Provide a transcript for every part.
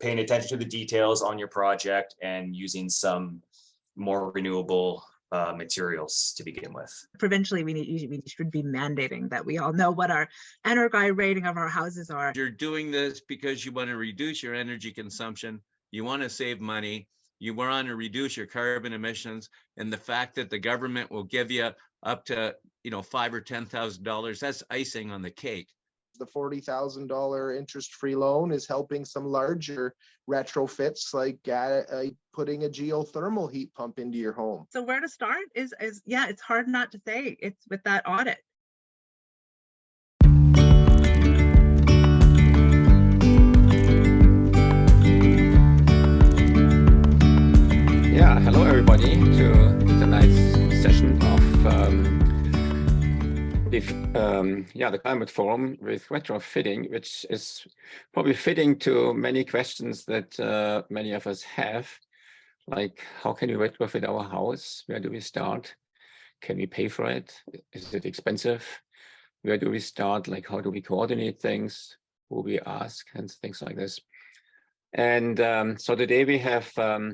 paying attention to the details on your project and using some more renewable materials to begin with. Provincially, we should be mandating that we all know what our energy rating of our houses are. You're doing this because you want to reduce your energy consumption, you want to save money, you want to reduce your carbon emissions, and the fact that the government will give you up to $5,000 or $10,000, that's icing on the cake. The $40,000 interest-free loan is helping some larger retrofits, like putting a geothermal heat pump into your home. So where to start is yeah, it's hard not to say. It's with that audit. Yeah, hello everybody to tonight's session of the Climate Forum with retrofitting, which is probably fitting to many questions that many of us have, like how can we retrofit our house? Where do we start? Can we pay for it? Is it expensive? Where do we start? Like how do we coordinate things? Who we ask and things like this. And so today we have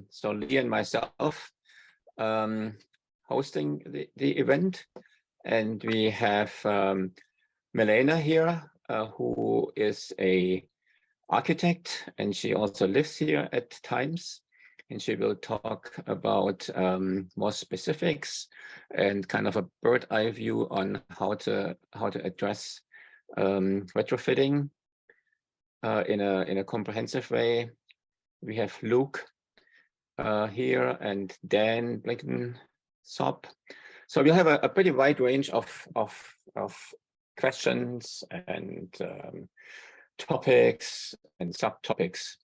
so Lee and myself hosting the event, and we have Melana here, who is a architect, and she also lives here at times, and she will talk about more specifics and kind of a bird eye view on how to address retrofitting in a comprehensive way. We have Luke here and Dan Blenkinsop. So we'll have a pretty wide range of questions and topics and subtopics.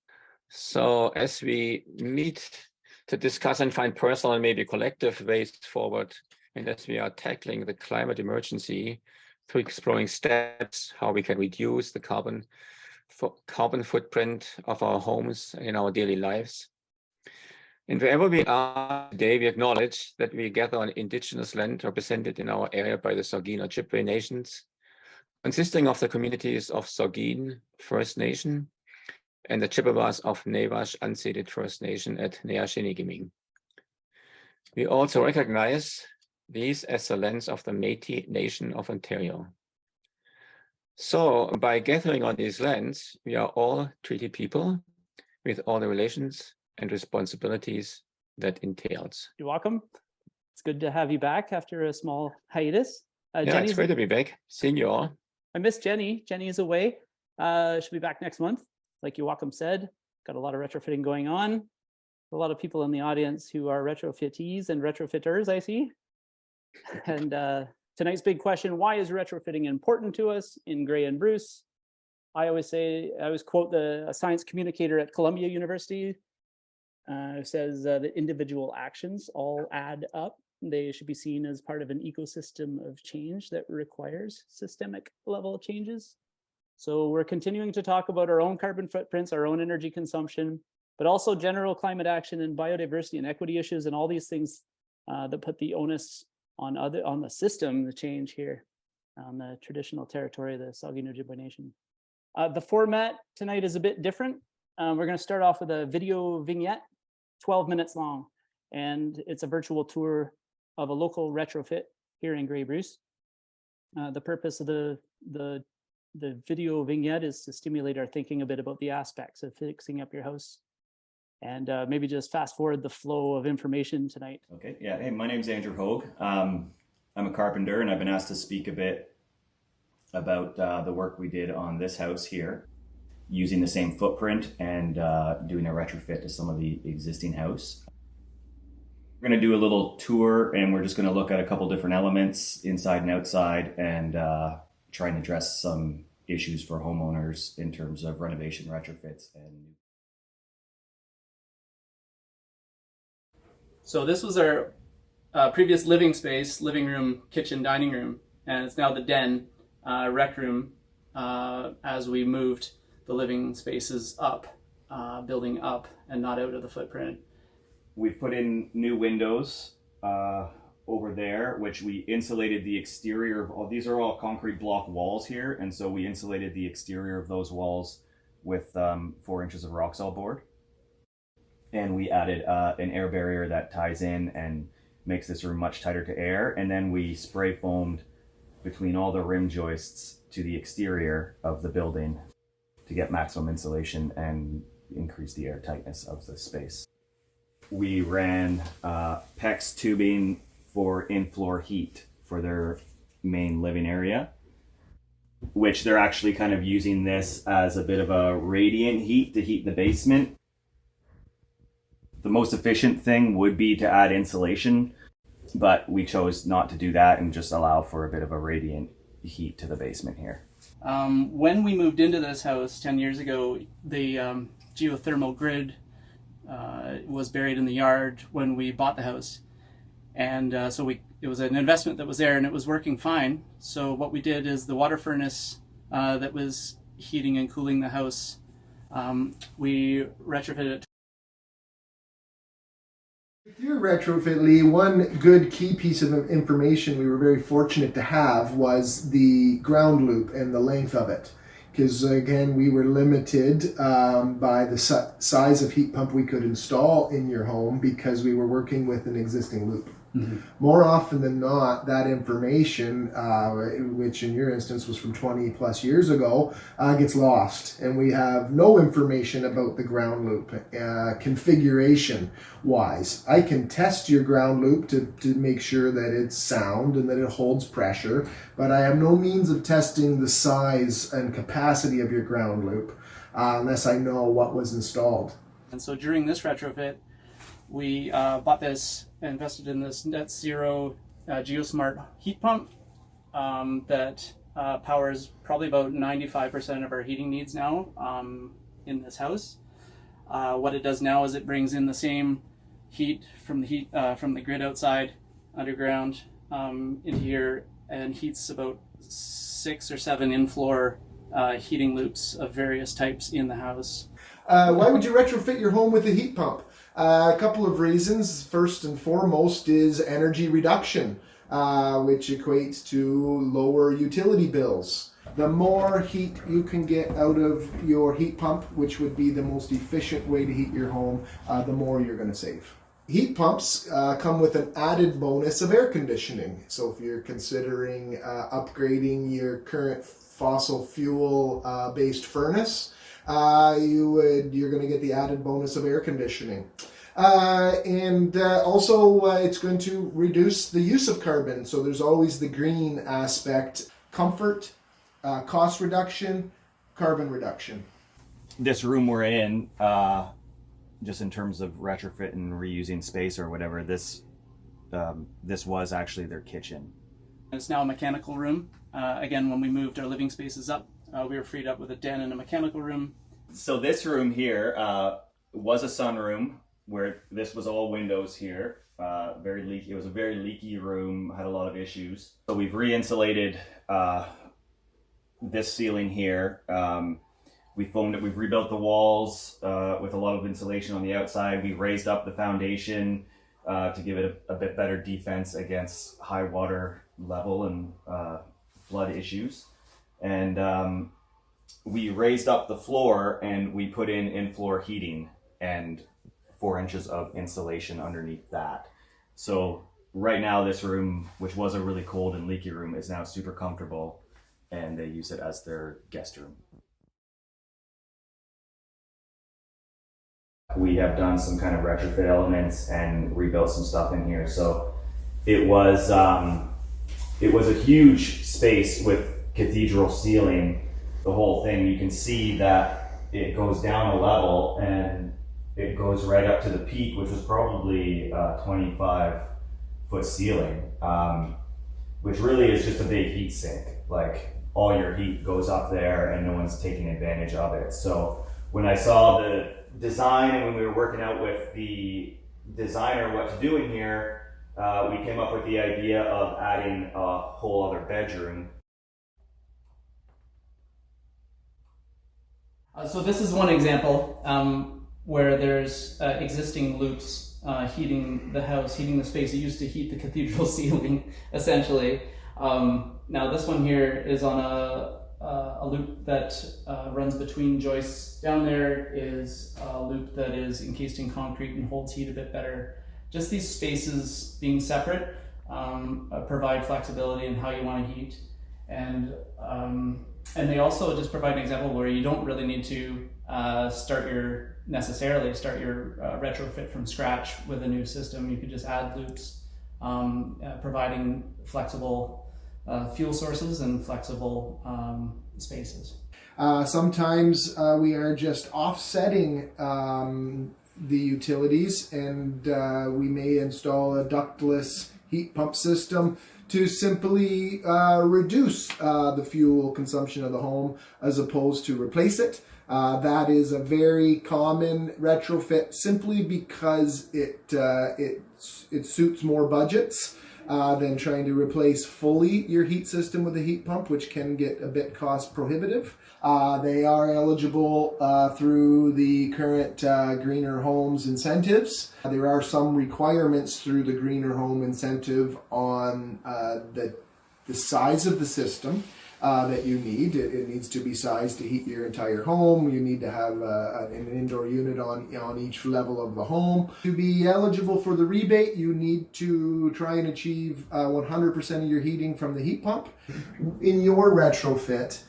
So as we meet to discuss and find personal and maybe collective ways forward, and as we are tackling the climate emergency through exploring steps, how we can reduce the carbon footprint of our homes in our daily lives. And wherever we are today, we acknowledge that we gather on indigenous land represented in our area by the Saugeen Ojibwe nations, consisting of the communities of Saugeen First Nation and the Chippewas of Nawash Unceded First Nation at Neashinigiming. We also recognize these as the lands of the Métis Nation of Ontario. So by gathering on these lands, we are all treaty people with all the relations and responsibilities that entails. You're welcome. It's good to have you back after a small hiatus. Yeah, it's great to be back. Seeing you all. I miss Jenny. Jenny is away. She'll be back next month. Like you welcome said, got a lot of retrofitting going on. A lot of people in the audience who are retrofittees and retrofitters, I see. And tonight's big question, why is retrofitting important to us in Gray and Bruce? I always quote a science communicator at Columbia University who says that individual actions all add up. They should be seen as part of an ecosystem of change that requires systemic level changes. So we're continuing to talk about our own carbon footprints, our own energy consumption, but also general climate action and biodiversity and equity issues and all these things that put the onus on the system, the change here on the traditional territory of the Saugeen Ojibwe Nation. The format tonight is a bit different. We're going to start off with a video vignette, 12 minutes long, and it's a virtual tour of a local retrofit here in Grey Bruce. The purpose of the video vignette is to stimulate our thinking a bit about the aspects of fixing up your house, and maybe just fast forward the flow of information tonight. Okay, yeah, hey, my name's Ange Hogue. I'm a carpenter, and I've been asked to speak a bit about the work we did on this house here, using the same footprint and doing a retrofit to some of the existing house. We're going to do a little tour, and we're just going to look at a couple different elements inside and outside, and try and address some issues for homeowners in terms of renovation, retrofits, and. So this was our previous living space, living room, kitchen, dining room, and it's now the den, rec room, as we moved the living spaces up, building up and not out of the footprint. We've put in new windows over there, which we insulated the exterior of. These are all concrete block walls here, and so we insulated the exterior of those walls with 4 inches of Roxol board. And we added an air barrier that ties in and makes this room much tighter to air. And then we spray foamed between all the rim joists to the exterior of the building to get maximum insulation and increase the air tightness of the space. We ran PEX tubing for in-floor heat for their main living area, which they're actually kind of using this as a bit of a radiant heat to heat the basement. The most efficient thing would be to add insulation, but we chose not to do that and just allow for a bit of a radiant heat to the basement here. When we moved into this house 10 years ago, the geothermal grid was buried in the yard when we bought the house. And so it was an investment that was there and it was working fine. So what we did is the water furnace that was heating and cooling the house, we retrofitted it. With your retrofit, Lee, one good key piece of information we were very fortunate to have was the ground loop and the length of it. Because again, we were limited by the size of heat pump we could install in your home because we were working with an existing loop. Mm-hmm. More often than not, that information, which in your instance was from 20 plus years ago, gets lost. And we have no information about the ground loop configuration wise. I can test your ground loop to make sure that it's sound and that it holds pressure, but I have no means of testing the size and capacity of your ground loop unless I know what was installed. And so during this retrofit, we bought this, invested in this net zero GeoSmart heat pump that powers probably about 95% of our heating needs now in this house. What it does now is it brings in the same heat from the grid outside underground into here and heats about 6 or 7 in-floor heating loops of various types in the house. Why would you retrofit your home with a heat pump? A couple of reasons. First and foremost is energy reduction, which equates to lower utility bills. The more heat you can get out of your heat pump, which would be the most efficient way to heat your home, the more you're going to save. Heat pumps come with an added bonus of air conditioning. So if you're considering upgrading your current fossil fuel based furnace, you're going to get the added bonus of air conditioning. And also it's going to reduce the use of carbon. So there's always the green aspect: comfort, cost reduction, carbon reduction. This room we're in, just in terms of retrofit and reusing space or whatever, this was actually their kitchen. It's now a mechanical room. Again, when we moved our living spaces up, we were freed up with a den and a mechanical room. So this room here was a sunroom where this was all windows here. Very leaky. It was a very leaky room, had a lot of issues. So we've re-insulated this ceiling here. We foamed it. We've rebuilt the walls with a lot of insulation on the outside. We raised up the foundation to give it a bit better defense against high water level and flood issues. And we raised up the floor and we put in floor heating and 4 inches of insulation underneath that. So right now this room, which was a really cold and leaky room, is now super comfortable and they use it as their guest room. We have done some kind of retrofit elements and rebuilt some stuff in here. So it was a huge space with cathedral ceiling. The whole thing, you can see that it goes down a level and it goes right up to the peak, which was probably a 25-foot ceiling, which really is just a big heat sink. Like all your heat goes up there and no one's taking advantage of it. So when I saw the design and when we were working out with the designer what to do in here, we came up with the idea of adding a whole other bedroom. So this is one example where there's existing loops heating the house, heating the space. It used to heat the cathedral ceiling, essentially. Now this one here is on a loop that runs between joists. Down there is a loop that is encased in concrete and holds heat a bit better. Just these spaces being separate provide flexibility in how you want to heat, and they also just provide an example where you don't really need to start your retrofit from scratch with a new system. You could just add loops, providing flexible fuel sources and flexible spaces. Sometimes we are just offsetting the utilities, and we may install a ductless heat pump system to simply reduce the fuel consumption of the home as opposed to replace it. That is a very common retrofit simply because it suits more budgets than trying to replace fully your heat system with a heat pump, which can get a bit cost prohibitive. They are eligible through the current Greener Homes incentives. There are some requirements through the Greener Home incentive on the size of the system that you need. It needs to be sized to heat your entire home. You need to have an indoor unit on each level of the home. To be eligible for the rebate, you need to try and achieve 100% of your heating from the heat pump. In your retrofit,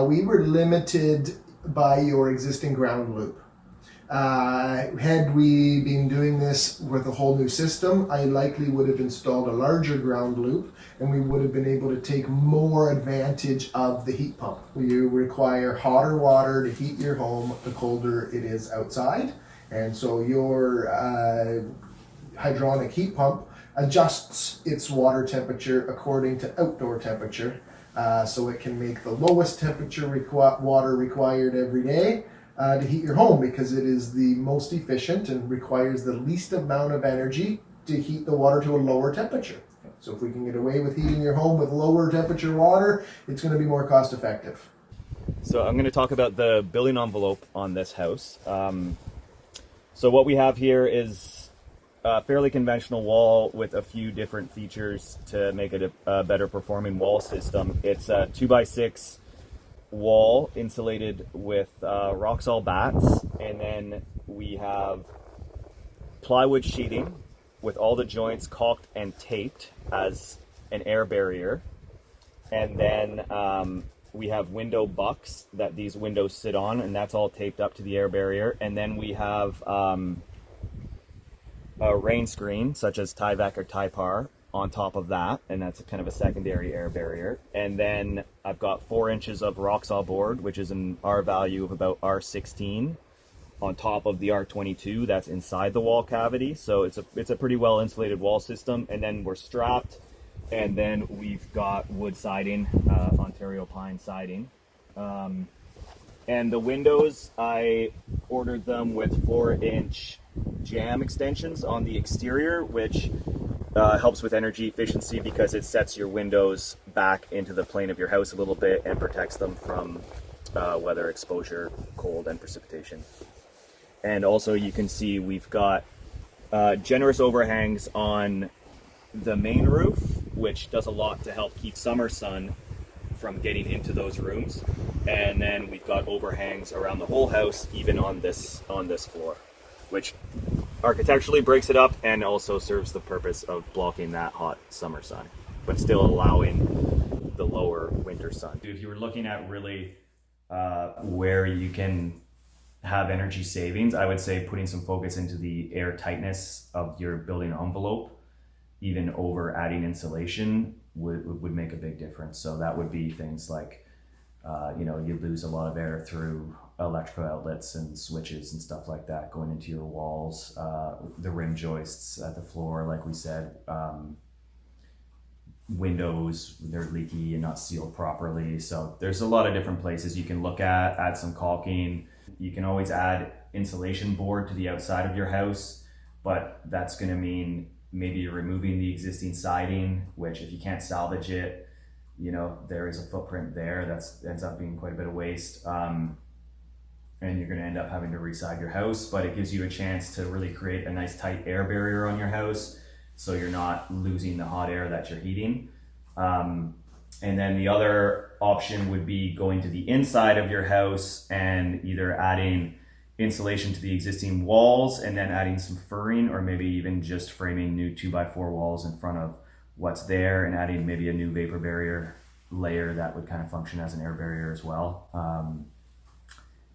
we were limited by your existing ground loop. Had we been doing this with a whole new system, I likely would have installed a larger ground loop, and we would have been able to take more advantage of the heat pump. You require hotter water to heat your home the colder it is outside, and so your hydronic heat pump adjusts its water temperature according to outdoor temperature. So it can make the lowest temperature water required every day to heat your home, because it is the most efficient and requires the least amount of energy to heat the water to a lower temperature. So if we can get away with heating your home with lower temperature water, it's going to be more cost effective. So I'm going to talk about the building envelope on this house. So what we have here is a fairly conventional wall with a few different features to make it a better performing wall system. It's a 2x6 wall insulated with Roxol bats, and then we have plywood sheeting with all the joints caulked and taped as an air barrier, and then we have window bucks that these windows sit on, and that's all taped up to the air barrier. And then we have a rain screen such as Tyvek or Typar on top of that, and that's kind of a secondary air barrier. And then I've got 4 inches of Roxol board, which is an R value of about R16, on top of the R22 that's inside the wall cavity. So it's a pretty well insulated wall system. And then we're strapped, and then we've got wood siding, Ontario pine siding. And the windows, I ordered them with 4-inch jam extensions on the exterior, which helps with energy efficiency because it sets your windows back into the plane of your house a little bit and protects them from weather exposure, cold, and precipitation. And also you can see we've got generous overhangs on the main roof, which does a lot to help keep summer sun from getting into those rooms. And then we've got overhangs around the whole house, even on this floor, which architecturally breaks it up and also serves the purpose of blocking that hot summer sun, but still allowing the lower winter sun. If you were looking at really where you can have energy savings, I would say putting some focus into the air tightness of your building envelope, even over adding insulation, would make a big difference. So that would be things like, you lose a lot of air through electrical outlets and switches and stuff like that going into your walls, the rim joists at the floor, like we said, windows, they're leaky and not sealed properly. So there's a lot of different places you can look at, add some caulking. You can always add insulation board to the outside of your house, but that's going to mean maybe you're removing the existing siding, which if you can't salvage it, there is a footprint there that ends up being quite a bit of waste. And you're going to end up having to reside your house, but it gives you a chance to really create a nice tight air barrier on your house, so you're not losing the hot air that you're heating. And then the other option would be going to the inside of your house and either adding insulation to the existing walls and then adding some furring, or maybe even just framing new 2x4 walls in front of what's there and adding maybe a new vapor barrier layer that would kind of function as an air barrier as well.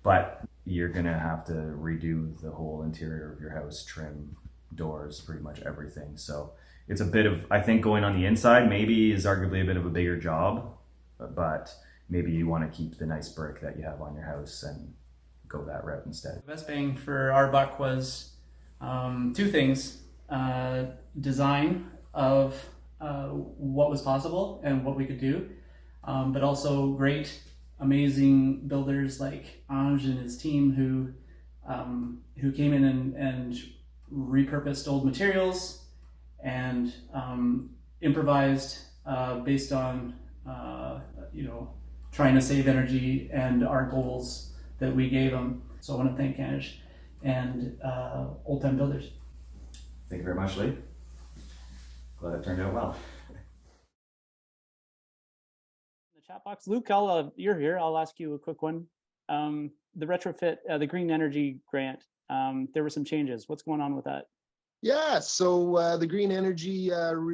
But you're gonna have to redo the whole interior of your house, trim, doors, pretty much everything. So it's a bit of, I think going on the inside maybe is arguably a bit of a bigger job, but maybe you want to keep the nice brick that you have on your house and go that route instead. The best bang for our buck was two things: design of what was possible and what we could do, but also great, amazing builders like Ange and his team who came in and repurposed old materials and improvised based on trying to save energy and our goals that we gave them. So I want to thank Ange and Old Time Builders. Thank you very much, Lee. Glad it turned out well. The chat box, Luke, you're here. I'll ask you a quick one. The retrofit, the green energy grant. There were some changes. What's going on with that? Yeah, so the green energy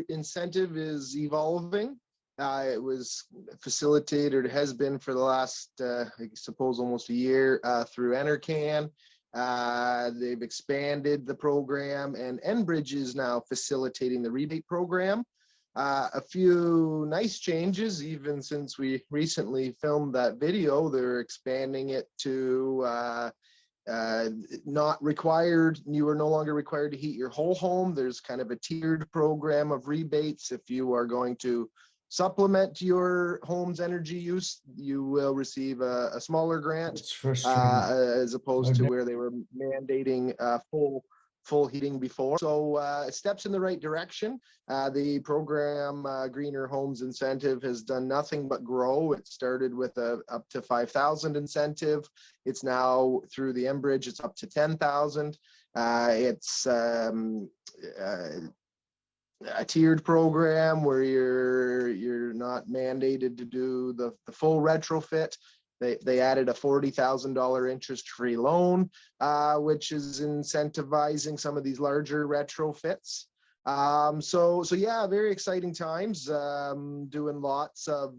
incentive is evolving. It was facilitated, it has been for the last, I suppose, almost a year through Enercan. They've expanded the program, and Enbridge is now facilitating the rebate program. A few nice changes, even since we recently filmed that video. They're expanding it to not required, you are no longer required to heat your whole home. There's kind of a tiered program of rebates. If you are going to supplement your home's energy use, you will receive a smaller grant, as opposed to where they were mandating full heating before. So steps in the right direction. The program Greener Homes Incentive has done nothing but grow. It started with a up to 5,000 incentive. It's now through the Enbridge, it's up to 10,000. It's a tiered program where you're not mandated to do the full retrofit. They added a $40,000 interest-free loan, which is incentivizing some of these larger retrofits. So yeah, very exciting times. Doing lots of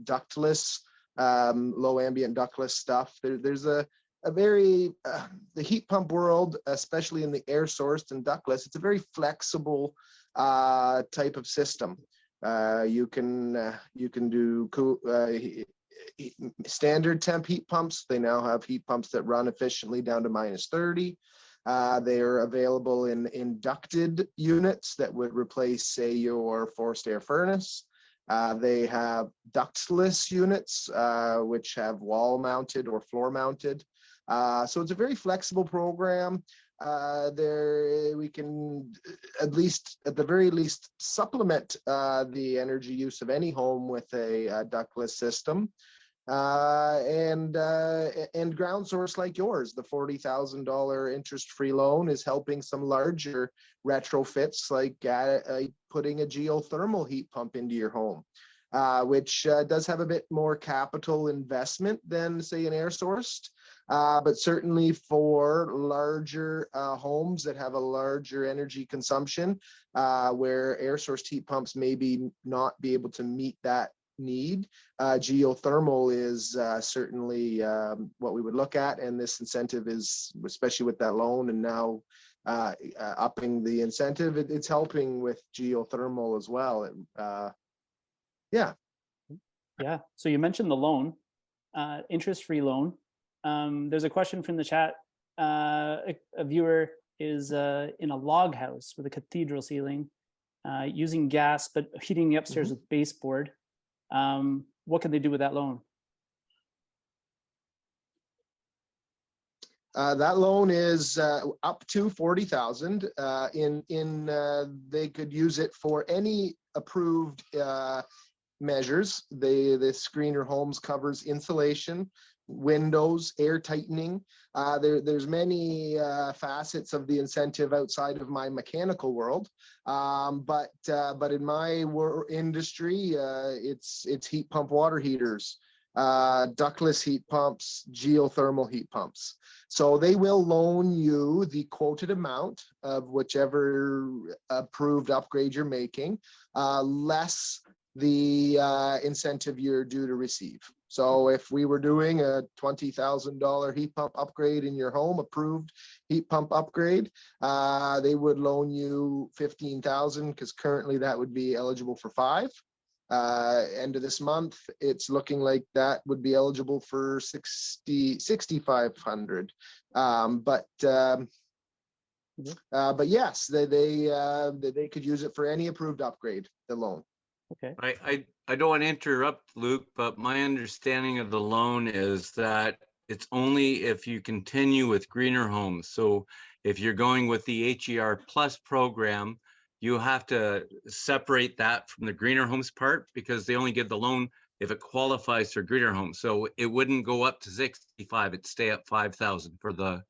ductless, low ambient ductless stuff. There's a very the heat pump world, especially in the air sourced and ductless, it's a very flexible type of system. You can do standard temp heat pumps. They now have heat pumps that run efficiently down to -30. They are available in ducted units that would replace, say, your forced air furnace. They have ductless units, which have wall mounted or floor mounted. So it's a very flexible program. We can at the very least supplement the energy use of any home with a ductless system, and ground source like yours. The $40,000 interest-free loan is helping some larger retrofits, like putting a geothermal heat pump into your home, which does have a bit more capital investment than, say, an air sourced. But certainly for larger homes that have a larger energy consumption, where air sourced heat pumps maybe not be able to meet that need, geothermal is certainly what we would look at. And this incentive is, especially with that loan and now upping the incentive, it's helping with geothermal as well. Yeah. So you mentioned the loan, interest-free loan. There's a question from the chat. A viewer is in a log house with a cathedral ceiling, using gas, but heating the upstairs with baseboard. What can they do with that loan? That loan is up to $40,000. They could use it for any approved measures. The Greener Homes covers insulation, windows, air tightening. There's many facets of the incentive outside of my mechanical world, but in my industry, it's heat pump water heaters, ductless heat pumps, geothermal heat pumps. So they will loan you the quoted amount of whichever approved upgrade you're making, less the incentive you're due to receive. So if we were doing a $20,000 heat pump upgrade in your home, approved heat pump upgrade, they would loan you $15,000, because currently that would be eligible for 5. End of this month, it's looking like that would be eligible for 6,500. But yes, they could use it for any approved upgrade, the loan. Okay. I don't want to interrupt, Luke, but my understanding of the loan is that it's only if you continue with greener homes. So if you're going with the HER Plus program, you have to separate that from the greener homes part, because they only give the loan if it qualifies for greener homes. So it wouldn't go up to 65, it'd stay at 5,000 for the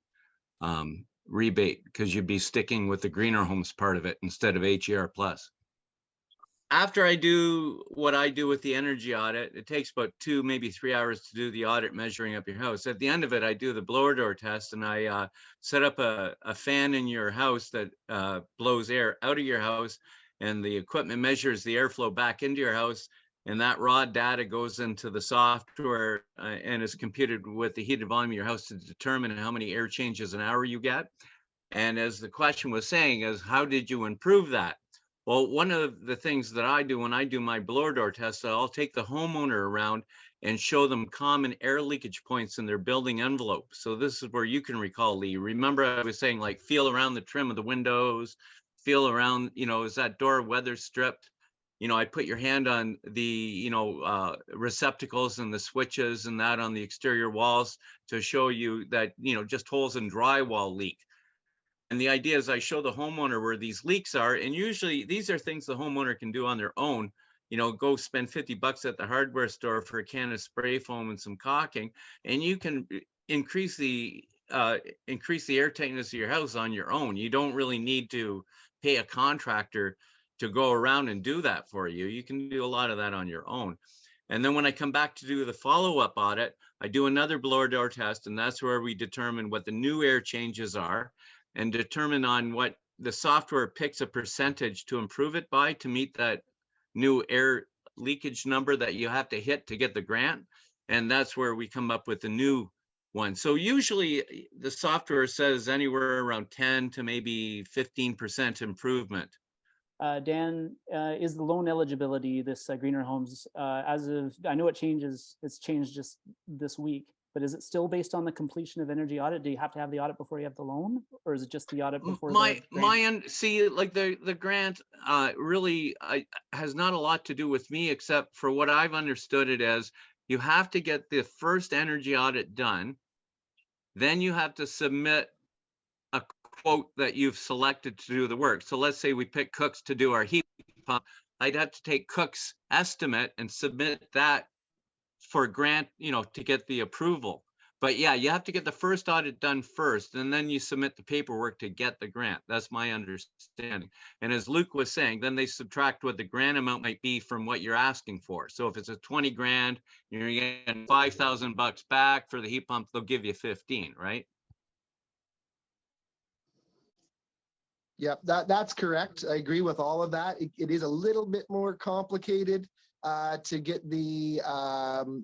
rebate, because you'd be sticking with the greener homes part of it instead of HER Plus. After I do what I do with the energy audit, it takes about 2, maybe 3 hours to do the audit measuring up your house. At the end of it, I do the blower door test, and I set up a fan in your house that blows air out of your house, and the equipment measures the airflow back into your house, and that raw data goes into the software and is computed with the heated volume of your house to determine how many air changes an hour you get. And as the question was saying, is how did you improve that? Well, one of the things that I do when I do my blower door test, I'll take the homeowner around and show them common air leakage points in their building envelope. So this is where you can recall, Lee. Remember I was saying, like, feel around the trim of the windows, feel around, is that door weather stripped? I put your hand on the, receptacles and the switches and that on the exterior walls to show you that, just holes in drywall leak. And the idea is I show the homeowner where these leaks are. And usually these are things the homeowner can do on their own. Go spend $50 at the hardware store for a can of spray foam and some caulking, and you can increase the air tightness of your house on your own. You don't really need to pay a contractor to go around and do that for you. You can do a lot of that on your own. And then when I come back to do the follow-up audit, I do another blower door test, and that's where we determine what the new air changes are, and determine on what the software picks a percentage to improve it by to meet that new air leakage number that you have to hit to get the grant. And that's where we come up with the new one. So usually the software says anywhere around 10 to maybe 15% improvement. Dan, is the loan eligibility, this greener homes, as of, I know it changes, it's changed just this week, but is it still based on the completion of energy audit? Do you have to have the audit before you have the loan, or is it just the audit before the grant? See, like the grant really has not a lot to do with me, except for what I've understood it as. You have to get the first energy audit done, then you have to submit a quote that you've selected to do the work. So let's say we pick Cook's to do our heat pump. I'd have to take Cook's estimate and submit that for grant, to get the approval. But yeah, you have to get the first audit done first, and then you submit the paperwork to get the grant. That's my understanding. And as Luke was saying, then they subtract what the grant amount might be from what you're asking for. So if it's a 20 grand, you're getting $5,000 back for the heat pump, they'll give you 15, right? Yeah, that's correct. I agree with all of that. It is a little bit more complicated to get the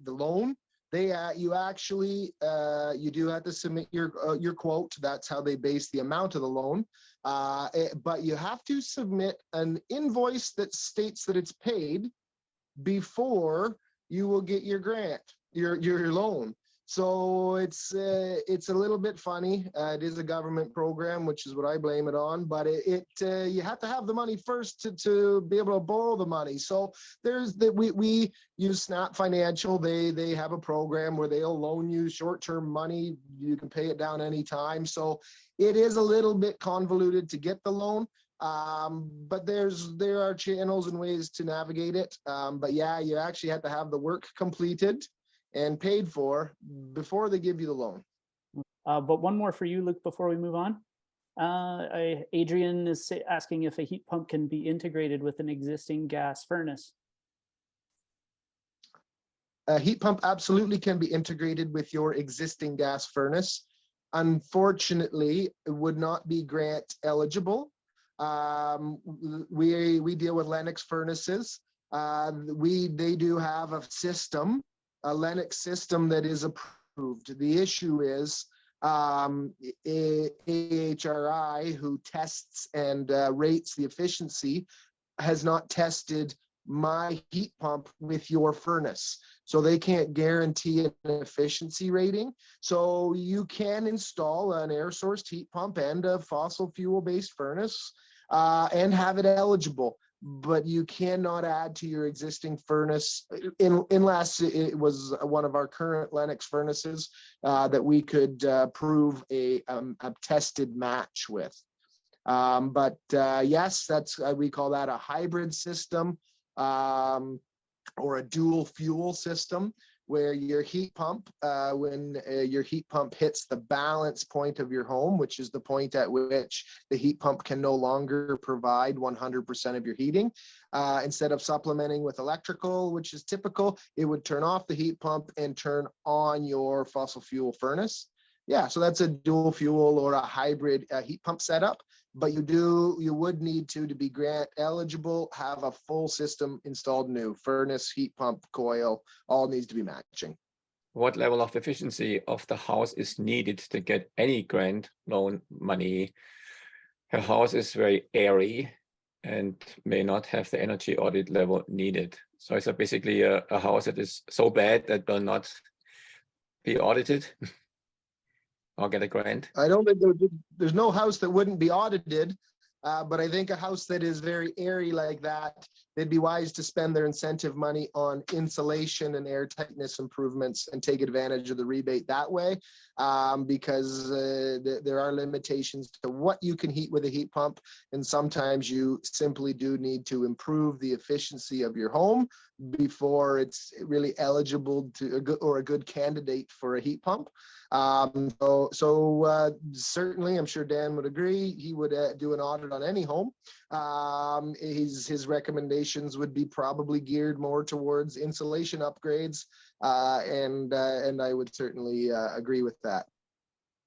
loan. You actually you do have to submit your quote. That's how they base the amount of the loan. But you have to submit an invoice that states that it's paid before you will get your grant, your loan. So it's a little bit funny. It is a government program, which is what I blame it on. But you have to have the money first to be able to borrow the money. So we use Snap Financial. They have a program where they'll loan you short-term money. You can pay it down anytime. So it is a little bit convoluted to get the loan. But there are channels and ways to navigate it. But yeah, you actually have to have the work completed. and paid for before they give you the loan. But one more for you, Luke, before we move on. Adrian is asking if a heat pump can be integrated with an existing gas furnace. A heat pump absolutely can be integrated with your existing gas furnace. Unfortunately, it would not be grant eligible. We deal with Lennox furnaces. They do have a system, a Lennox system that is approved. The issue is AHRI, who tests and rates the efficiency, has not tested my heat pump with your furnace. So they can't guarantee an efficiency rating. So you can install an air sourced heat pump and a fossil fuel based furnace and have it eligible, but you cannot add to your existing furnace unless it was one of our current Lennox furnaces that we could prove a tested match with. But yes, that's we call that a hybrid system. Or a dual fuel system, where your heat pump, when your heat pump hits the balance point of your home, which is the point at which the heat pump can no longer provide 100% of your heating, instead of supplementing with electrical, which is typical, it would turn off the heat pump and turn on your fossil fuel furnace. Yeah, so that's a dual fuel or a hybrid heat pump setup. But you would need to be grant eligible, have a full system installed new. Furnace, heat pump, coil, all needs to be matching. What level of efficiency of the house is needed to get any grant loan money? Her house is very airy and may not have the energy audit level needed. So it's basically a house that is so bad that will not be audited. I'll get a grant. I don't think there's no house that wouldn't be audited, but I think a house that is very airy like that, they'd be wise to spend their incentive money on insulation and air tightness improvements and take advantage of the rebate that way, because there are limitations to what you can heat with a heat pump, and sometimes you simply do need to improve the efficiency of your home before it's really eligible to or a good candidate for a heat pump. Certainly, I'm sure Dan would agree. He would do an audit on any home. His recommendations would be probably geared more towards insulation upgrades, and I would certainly agree with that.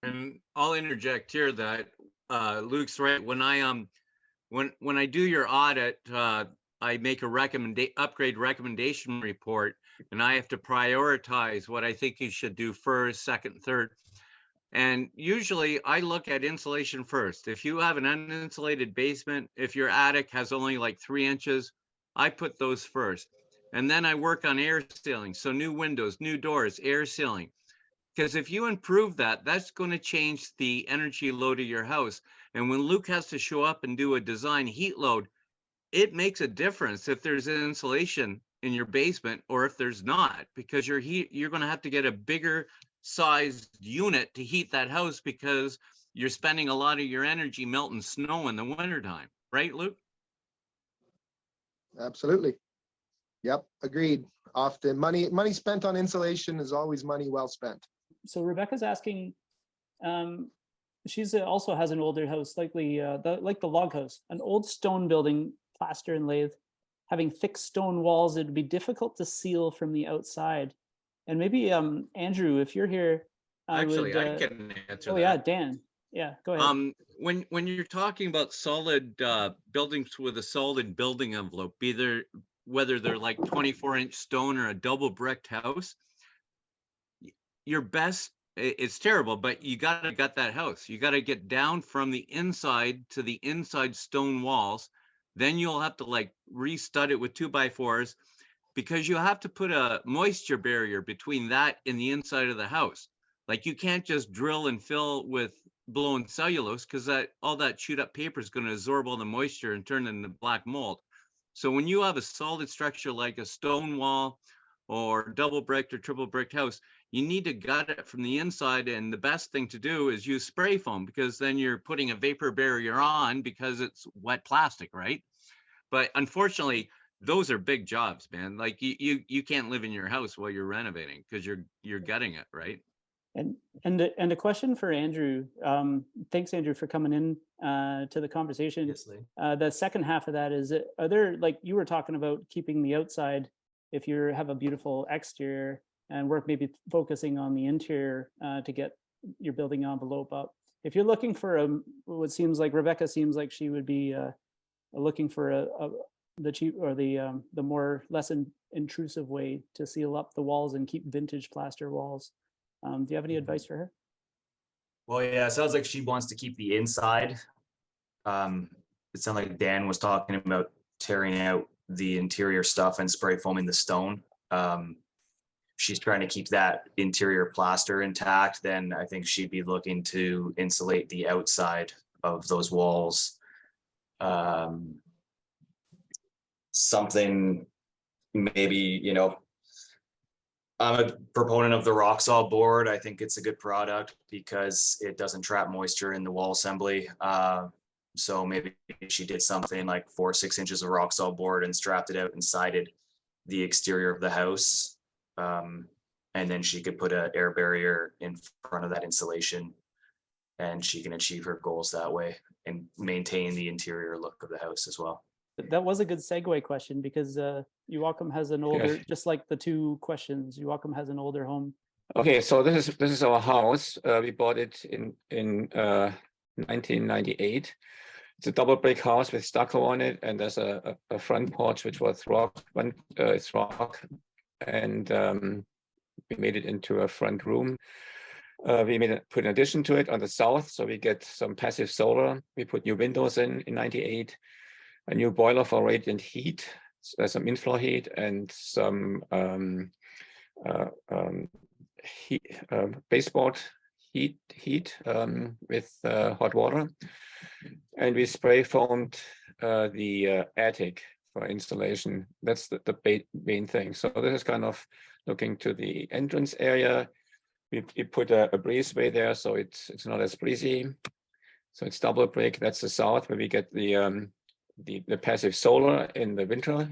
And I'll interject here that Luke's right. When I do your audit, I make a upgrade recommendation report, and I have to prioritize what I think you should do first, second, third. And usually I look at insulation first. If you have an uninsulated basement, if your attic has only like 3 inches, I put those first. And then I work on air sealing. So new windows, new doors, air sealing. Because if you improve that, that's going to change the energy load of your house. And when Luke has to show up and do a design heat load, it makes a difference if there's insulation in your basement or if there's not, because you're going to have to get a bigger sized unit to heat that house because you're spending a lot of your energy melting snow in the wintertime. Right, Luke? Absolutely. Yep, agreed. Often money spent on insulation is always money well spent. So Rebecca's asking, she's also has an older house, likely like the log house, an old stone building, plaster and lathe, having thick stone walls. It'd be difficult to seal from the outside. And maybe Andrew, if you're here, I can answer that. Yeah, Dan. Yeah, go ahead. When you're talking about solid buildings with a solid building envelope, whether they're like 24-inch stone or a double bricked house, your best, it's terrible, but you gotta gut that house. You gotta get down from the inside to the inside stone walls. Then you'll have to like restud it with 2x4s, because you have to put a moisture barrier between that and the inside of the house. Like you can't just drill and fill with blown cellulose, because all that chewed up paper is going to absorb all the moisture and turn into black mold. So when you have a solid structure like a stone wall or double bricked or triple bricked house, you need to gut it from the inside. And the best thing to do is use spray foam, because then you're putting a vapor barrier on because it's wet plastic, right? But unfortunately, those are big jobs, man. Like you can't live in your house while you're renovating because you're gutting it, right? And a question for Andrew. Thanks, Andrew, for coming in to the conversation. Yes, Lee. The second half of that is, are there, like you were talking about, keeping the outside if you have a beautiful exterior, and work maybe focusing on the interior to get your building envelope up. If you're looking for what seems like Rebecca seems like she would be looking for the cheap or the more less intrusive way to seal up the walls and keep vintage plaster walls. Do you have any advice for her? Well, yeah, it sounds like she wants to keep the inside. It sounded like Dan was talking about tearing out the interior stuff and spray foaming the stone. She's trying to keep that interior plaster intact. Then I think she'd be looking to insulate the outside of those walls. Something maybe, you know, I'm a proponent of the rock salt board. I think it's a good product because it doesn't trap moisture in the wall assembly. So maybe she did something like 4 or 6 inches of rock salt board and strapped it out and sided the exterior of the house. And then she could put an air barrier in front of that insulation, and she can achieve her goals that way and maintain the interior look of the house as well. That was a good segue question, because Uwalcom has an older, Yes. just like the two questions, Uwalcom has an older home. Okay, so this is our house. We bought it in 1998. It's a double brick house with stucco on it, and there's a front porch which was rock. It's rock, and we made it into a front room. We put an addition to it on the south, so we get some passive solar. We put new windows in 98, a new boiler for radiant heat, some inflow heat, and some baseboard heat with hot water. And we spray foamed the attic for installation. That's the main thing. So this is kind of looking to the entrance area. We put a breezeway there, so it's not as breezy. So it's double brick. That's the south, where we get the passive solar in the winter.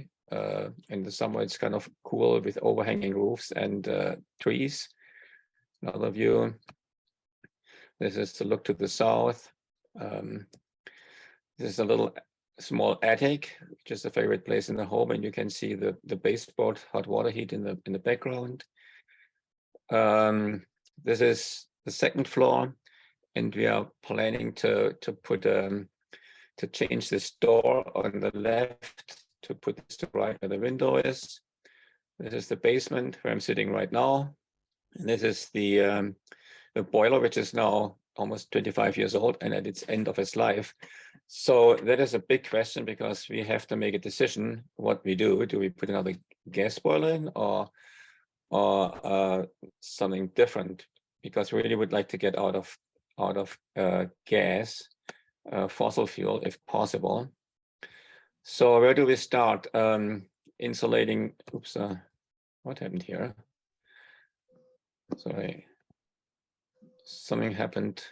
In the summer, it's kind of cool with overhanging roofs and trees. Another view. This is the look to the south. This is a little small attic, which is a favorite place in the home, and you can see the baseboard hot water heat in the background. This is the second floor, and we are planning to change this door on the left to put this to right where the window is. This is the basement where I'm sitting right now, and this is the boiler, which is now almost 25 years old and at its end of its life. So that is a big question, because we have to make a decision what we do. Do we put another gas boiler in or something different? Because we really would like to get out of gas, fossil fuel if possible. So where do we start? Insulating, oops, what happened here? Sorry. Something happened.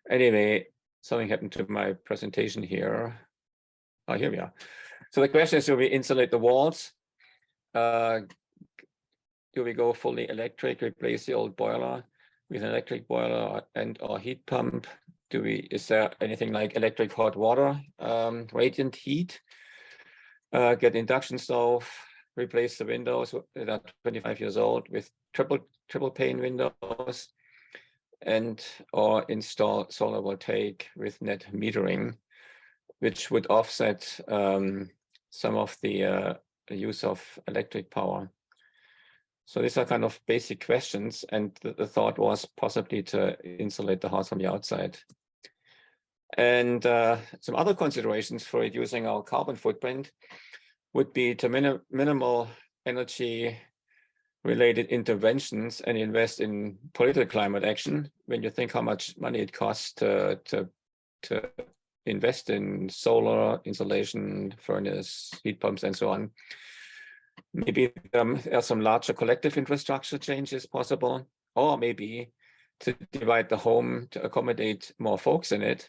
Anyway, something happened to my presentation here. Oh, here we are. So the question is, do we insulate the walls? Do we go fully electric, replace the old boiler with an electric boiler and or heat pump? Is there anything like electric hot water, radiant heat? Get induction stove, replace the windows that are 25 years old with triple pane windows, and or install solar voltaic with net metering, which would offset some of the use of electric power. So these are kind of basic questions, and the thought was possibly to insulate the house from the outside. And some other considerations for reducing our carbon footprint would be to minimal energy related interventions and invest in political climate action. When you think how much money it costs to invest in solar, insulation, furnace, heat pumps, and so on, maybe there are some larger collective infrastructure changes possible, or maybe to divide the home to accommodate more folks in it.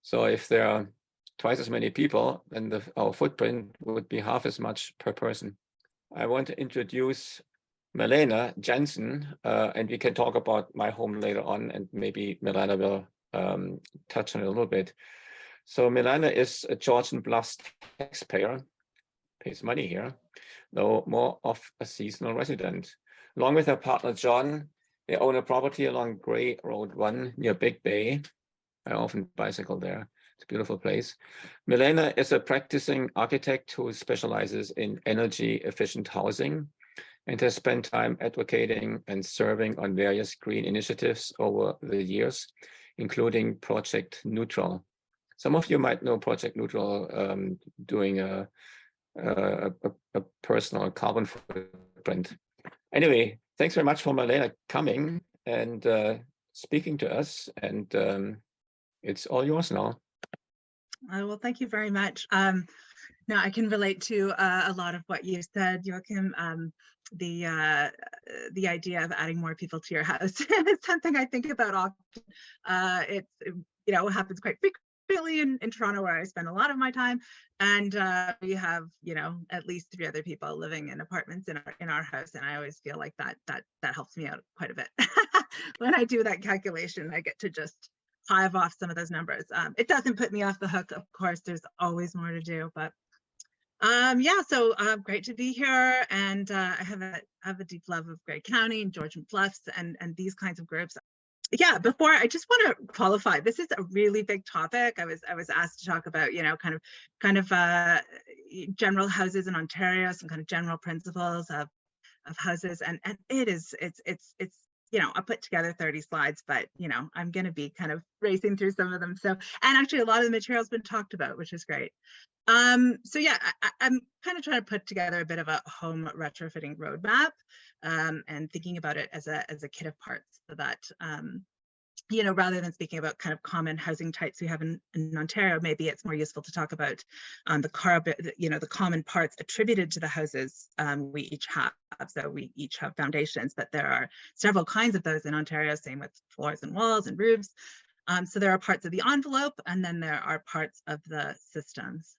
So if there are twice as many people, then our footprint would be half as much per person. I want to introduce Melana Jenzen, and we can talk about my home later on, and maybe Melana will touch on it a little bit. So Melana is a Georgian Bluffs taxpayer, pays money here, though more of a seasonal resident. Along with her partner John, they own a property along Gray Road 1 near Big Bay. I often bicycle there. It's a beautiful place. Melana is a practicing architect who specializes in energy efficient housing and has spent time advocating and serving on various green initiatives over the years, including Project Neutral. Some of you might know Project Neutral, doing a personal carbon footprint. Anyway, thanks very much for Melana coming and speaking to us, and it's all yours now. Well, thank you very much. Now I can relate to a lot of what you said, Joachim. The idea of adding more people to your house is something I think about often. It's, you know, happens quite frequently in Toronto, where I spend a lot of my time, and we have, you know, at least 3 other people living in apartments in our house, and I always feel like that helps me out quite a bit. When I do that calculation, I get to just hive off some of those numbers. It doesn't put me off the hook, of course. There's always more to do, but yeah, so great to be here, and I have a deep love of Grey County and Georgian Bluffs and these kinds of groups. Yeah, before I just want to qualify, this is a really big topic. I was asked to talk about, you know, kind of general houses in Ontario, some kind of general principles of houses, and it's you know, I put together 30 slides, but, you know, I'm going to be kind of racing through some of them. So, and actually a lot of the material has been talked about, which is great. So yeah, I'm kind of trying to put together a bit of a home retrofitting roadmap, and thinking about it as a kit of parts, so that, you know, rather than speaking about kind of common housing types we have in Ontario, maybe it's more useful to talk about the common parts attributed to the houses we each have. So we each have foundations, but there are several kinds of those in Ontario, same with floors and walls and roofs. So there are parts of the envelope, and then there are parts of the systems.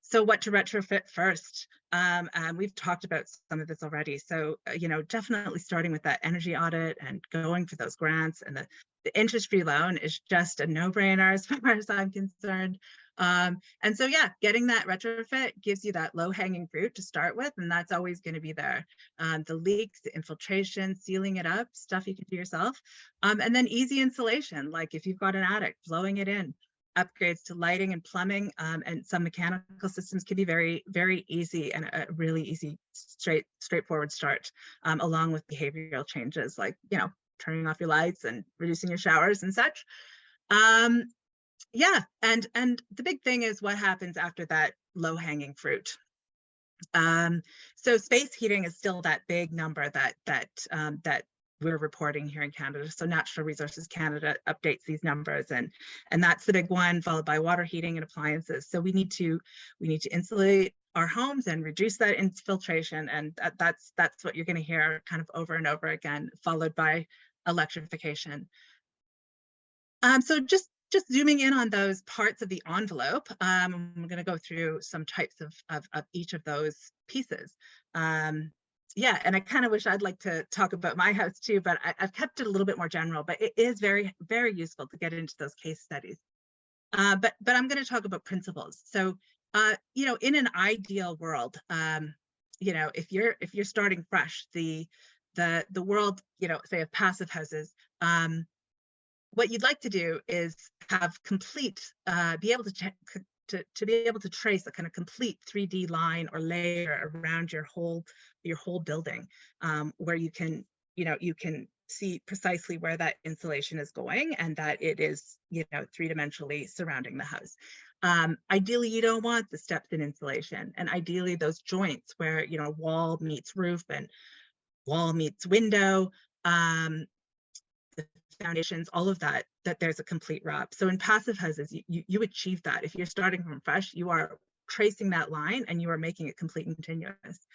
So what to retrofit first? We've talked about some of this already. So, you know, definitely starting with that energy audit and going for those grants, and the interest-free loan is just a no-brainer as far as I'm concerned. And so, yeah, getting that retrofit gives you that low-hanging fruit to start with, and that's always going to be there. The leaks, the infiltration, sealing it up, stuff you can do yourself. And then easy installation, like if you've got an attic, blowing it in. Upgrades to lighting and plumbing, and some mechanical systems can be very, very easy, and a really easy, straightforward start, along with behavioral changes like, you know, turning off your lights and reducing your showers and such. Yeah, and the big thing is what happens after that low-hanging fruit. So space heating is still that big number that we're reporting here in Canada. So Natural Resources Canada updates these numbers, and that's the big one, followed by water heating and appliances. So we need to insulate our homes and reduce that infiltration, and that's what you're going to hear kind of over and over again, followed by electrification. So just zooming in on those parts of the envelope, I'm going to go through some types of each of those pieces. Yeah, and I kind of wish I'd like to talk about my house too, but I've kept it a little bit more general, but it is very, very useful to get into those case studies. But I'm going to talk about principles. So, you know, in an ideal world, you know, if you're starting fresh, the world, you know, say of passive houses, what you'd like to do is have complete, be able to be able to trace a kind of complete 3D line or layer around your whole building, where you can see precisely where that insulation is going, and that it is, you know, 3-dimensionally surrounding the house. Ideally, you don't want the steps in insulation, and ideally those joints where, you know, wall meets roof and wall meets window, the foundations, all of that there's a complete wrap. So in passive houses, you achieve that. If you're starting from fresh, you are tracing that line and you are making it complete and continuous.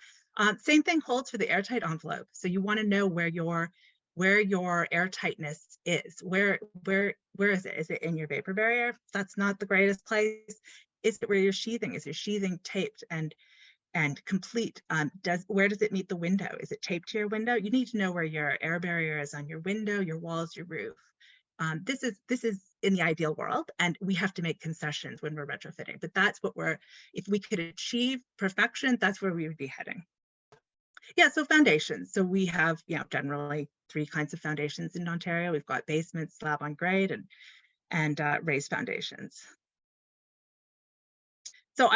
Same thing holds for the airtight envelope. So you want to know where your where your air tightness is. Where is it? Is it in your vapor barrier? That's not the greatest place. Is it where your sheathing is? Your sheathing taped and complete? Where does it meet the window? Is it taped to your window? You need to know where your air barrier is on your window, your walls, your roof. This is in the ideal world, and we have to make concessions when we're retrofitting. But that's what if we could achieve perfection, that's where we would be heading. Yeah, so foundations. So we have, generally 3 kinds of foundations in Ontario. We've got basement, slab on grade, and raised foundations. So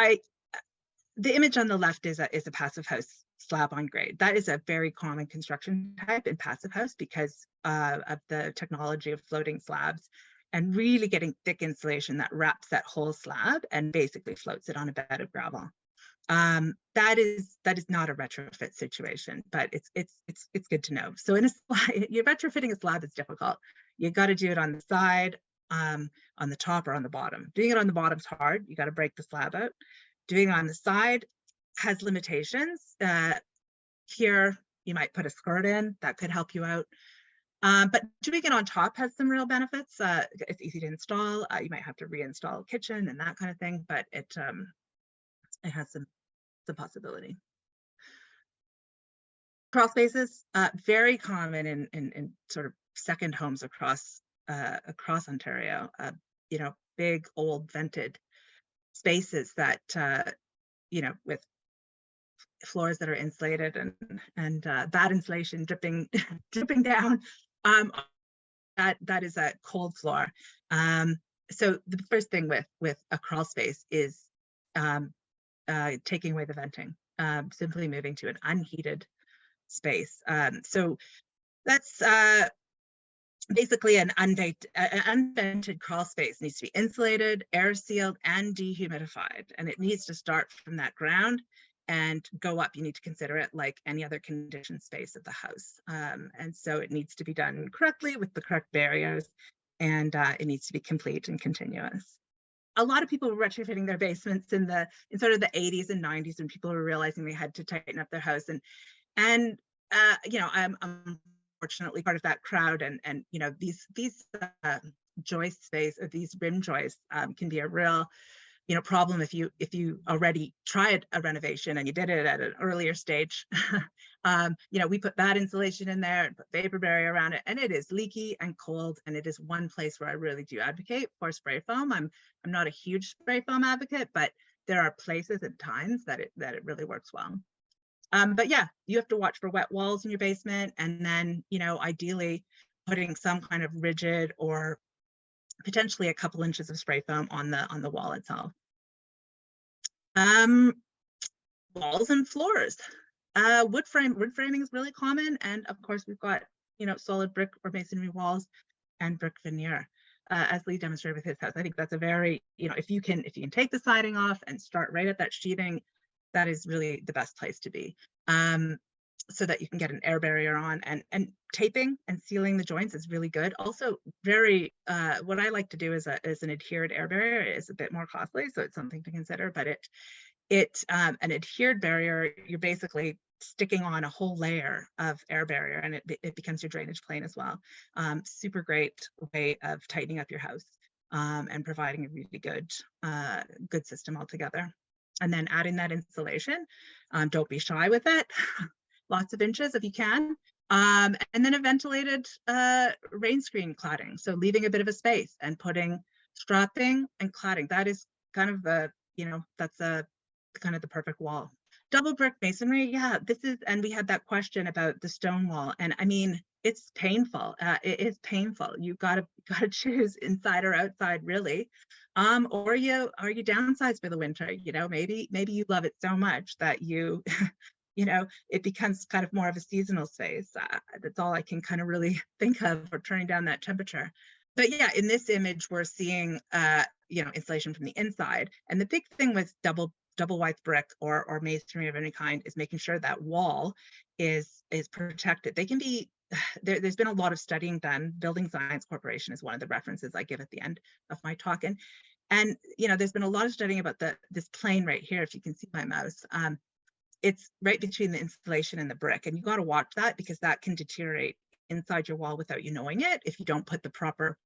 the image on the left is a passive house slab on grade. That is a very common construction type in passive house because of the technology of floating slabs and really getting thick insulation that wraps that whole slab and basically floats it on a bed of gravel. That is not a retrofit situation, but it's good to know. So in a slab, you're retrofitting a slab is difficult. You got to do it on the side, on the top, or on the bottom. Doing it on the bottom is hard. You got to break the slab out. Doing it on the side has limitations. Here, you might put a skirt in, that could help you out. But doing it on top has some real benefits. It's easy to install. You might have to reinstall a kitchen and that kind of thing, but it has some possibility. Crawl spaces, very common in sort of second homes across Ontario. Big old vented spaces that with floors that are insulated and bad insulation dripping down. That is a cold floor. So the first thing with a crawl space is taking away the venting, simply moving to an unheated space. So that's basically an unvented crawl space. Needs to be insulated, air sealed, and dehumidified. And it needs to start from that ground and go up. You need to consider it like any other conditioned space of the house. And so it needs to be done correctly with the correct barriers, and it needs to be complete and continuous. A lot of people were retrofitting their basements in sort of the 80s and 90s when people were realizing they had to tighten up their house. I'm unfortunately part of that crowd, and these joist space, or these rim joists, can be a real problem if you already tried a renovation and you did it at an earlier stage. We put bad insulation in there and put vapor barrier around it, and it is leaky and cold, and it is one place where I really do advocate for spray foam. I'm not a huge spray foam advocate, but there are places and times that it really works well. But yeah, you have to watch for wet walls in your basement, and then ideally putting some kind of rigid or potentially a couple inches of spray foam on the wall itself. Walls and floors. Wood framing is really common, and of course we've got solid brick or masonry walls and brick veneer, as Lee demonstrated with his house. I think that's a very if you can take the siding off and start right at that sheathing, that is really the best place to be, so that you can get an air barrier on, and taping and sealing the joints is really good. Also, very what I like to do is an adhered air barrier. It is a bit more costly, so it's something to consider. But an adhered barrier, you're basically sticking on a whole layer of air barrier, and it becomes your drainage plane as well. Super great way of tightening up your house, and providing a really good system altogether. And then adding that insulation, don't be shy with it. Lots of inches if you can. And then a ventilated rain screen cladding. So leaving a bit of a space and putting strapping and cladding. That is kind of that's kind of the perfect wall. Double brick masonry, yeah, and we had that question about the stone wall. And I mean, it's painful. It is painful. You gotta choose inside or outside, really. Or you downsize for the winter. Maybe you love it so much that you it becomes kind of more of a seasonal space. That's all I can kind of really think of for turning down that temperature. But yeah, in this image, we're seeing insulation from the inside. And the big thing with double white brick or masonry of any kind is making sure that wall is protected. They can be there's been a lot of studying done. Building Science Corporation is one of the references I give at the end of my talk. And there's been a lot of studying about this plane right here, if you can see my mouse. It's right between the insulation and the brick, and you got to watch that because that can deteriorate inside your wall without you knowing it if you don't put the proper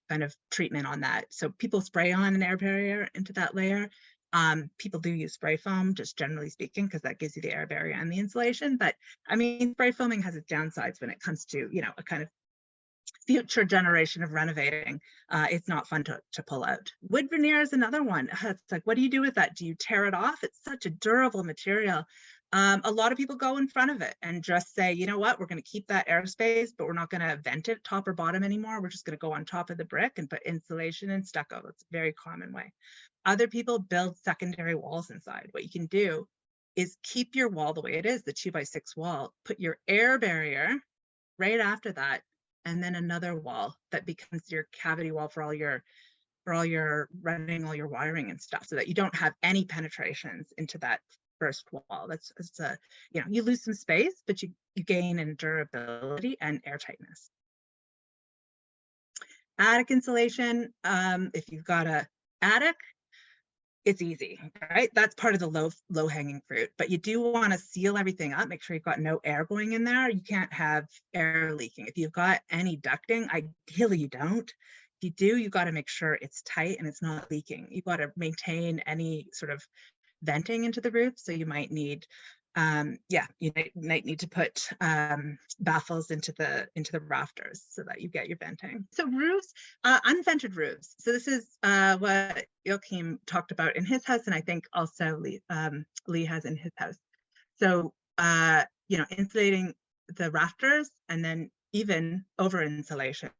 kind of treatment on that. So people spray on an air barrier into that layer. People do use spray foam, just generally speaking, because that gives you the air barrier and the insulation. But I mean, spray foaming has its downsides when it comes to, you know, a kind of future generation of renovating. It's not fun to pull out. Wood veneer is another one. It's like, what do you do with that? Do you tear it off? It's such a durable material. A lot of people go in front of it and just say, you know what, we're going to keep that airspace, but we're not going to vent it top or bottom anymore. We're just going to go on top of the brick and put insulation and stucco. That's a very common way. Other people build secondary walls inside. What you can do is keep your wall the way it is, the 2x6 wall, put your air barrier right after that, and then another wall that becomes your cavity wall for all your running all your wiring and stuff, so that you don't have any penetrations into that first wall. That's a, you know, you lose some space, but you gain in durability and airtightness. Attic insulation, if you've got a attic, it's easy, right? That's part of the low hanging fruit, but you do want to seal everything up, make sure you've got no air going in there. You can't have air leaking. If you've got any ducting, ideally you don't. If you do, you've got to make sure it's tight and it's not leaking. You've got to maintain any sort of venting into the roof. So you might need, you might need to put baffles into the rafters so that you get your venting. So roofs, unvented roofs. So this is what Joachim talked about in his house, and I think also Lee has in his house. So you know, insulating the rafters, and then even over insulation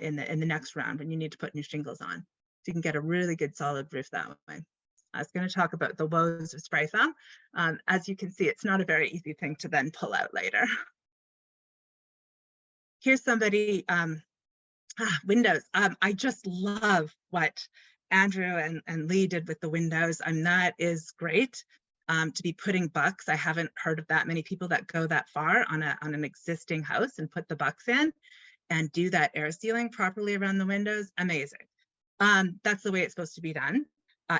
in the next round when you need to put new shingles on, so you can get a really good solid roof that way. I was going to talk about the woes of spray foam. As you can see, it's not a very easy thing to then pull out later. Here's somebody, windows. I just love what Andrew and Lee did with the windows. That is great to be putting bucks. I haven't heard of that many people that go that far on an existing house and put the bucks in and do that air sealing properly around the windows. Amazing. That's the way it's supposed to be done.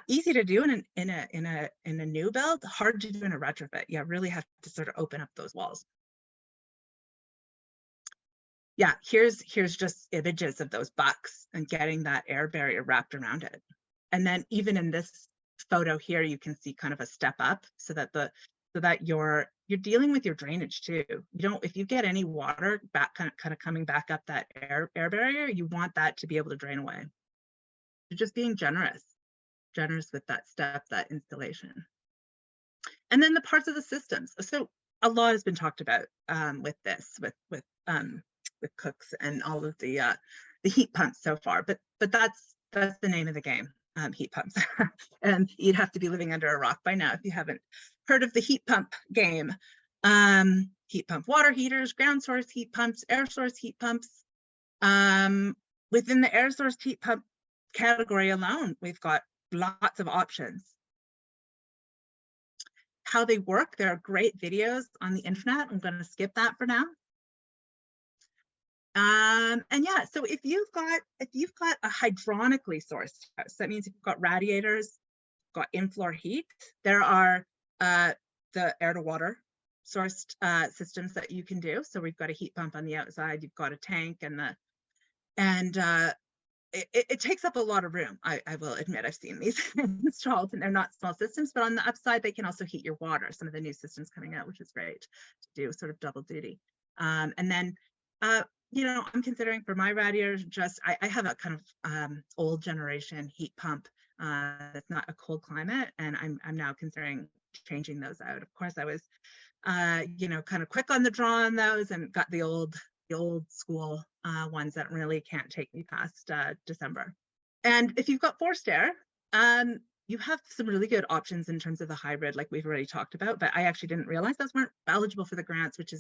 Easy to do in a new build, hard to do in a retrofit. You really have to sort of open up those walls. Yeah, here's just images of those bucks and getting that air barrier wrapped around it. And then even in this photo here, you can see kind of a step up so that you're dealing with your drainage too. If you get any water back kind of coming back up that air barrier, you want that to be able to drain away. You're just being generous with that step, that installation. And then the parts of the systems. So a lot has been talked about with cooks and all of the heat pumps so far, but that's the name of the game, heat pumps. And you'd have to be living under a rock by now if you haven't heard of the heat pump game. Heat pump water heaters, ground source heat pumps, air source heat pumps. Within the air source heat pump category alone, we've got lots of options. How they work, there are great videos on the internet. I'm going to skip that for now. And yeah, so if you've got a hydronically sourced house, that means if you've got radiators, got in-floor heat, there are the air to water sourced systems that you can do. So we've got a heat pump on the outside, you've got a tank, and it takes up a lot of room. I will admit, I've seen these installed, and they're not small systems, but on the upside, they can also heat your water. Some of the new systems coming out, which is great to do sort of double duty. And then, you know, I'm considering for my radiators, I have a kind of old generation heat pump that's not a cold climate, and I'm now considering changing those out. Of course, I was, you know, kind of quick on the draw on those and got the old school ones that really can't take me past December. And if you've got forced air, you have some really good options in terms of the hybrid, like we've already talked about, but I actually didn't realize those weren't eligible for the grants, which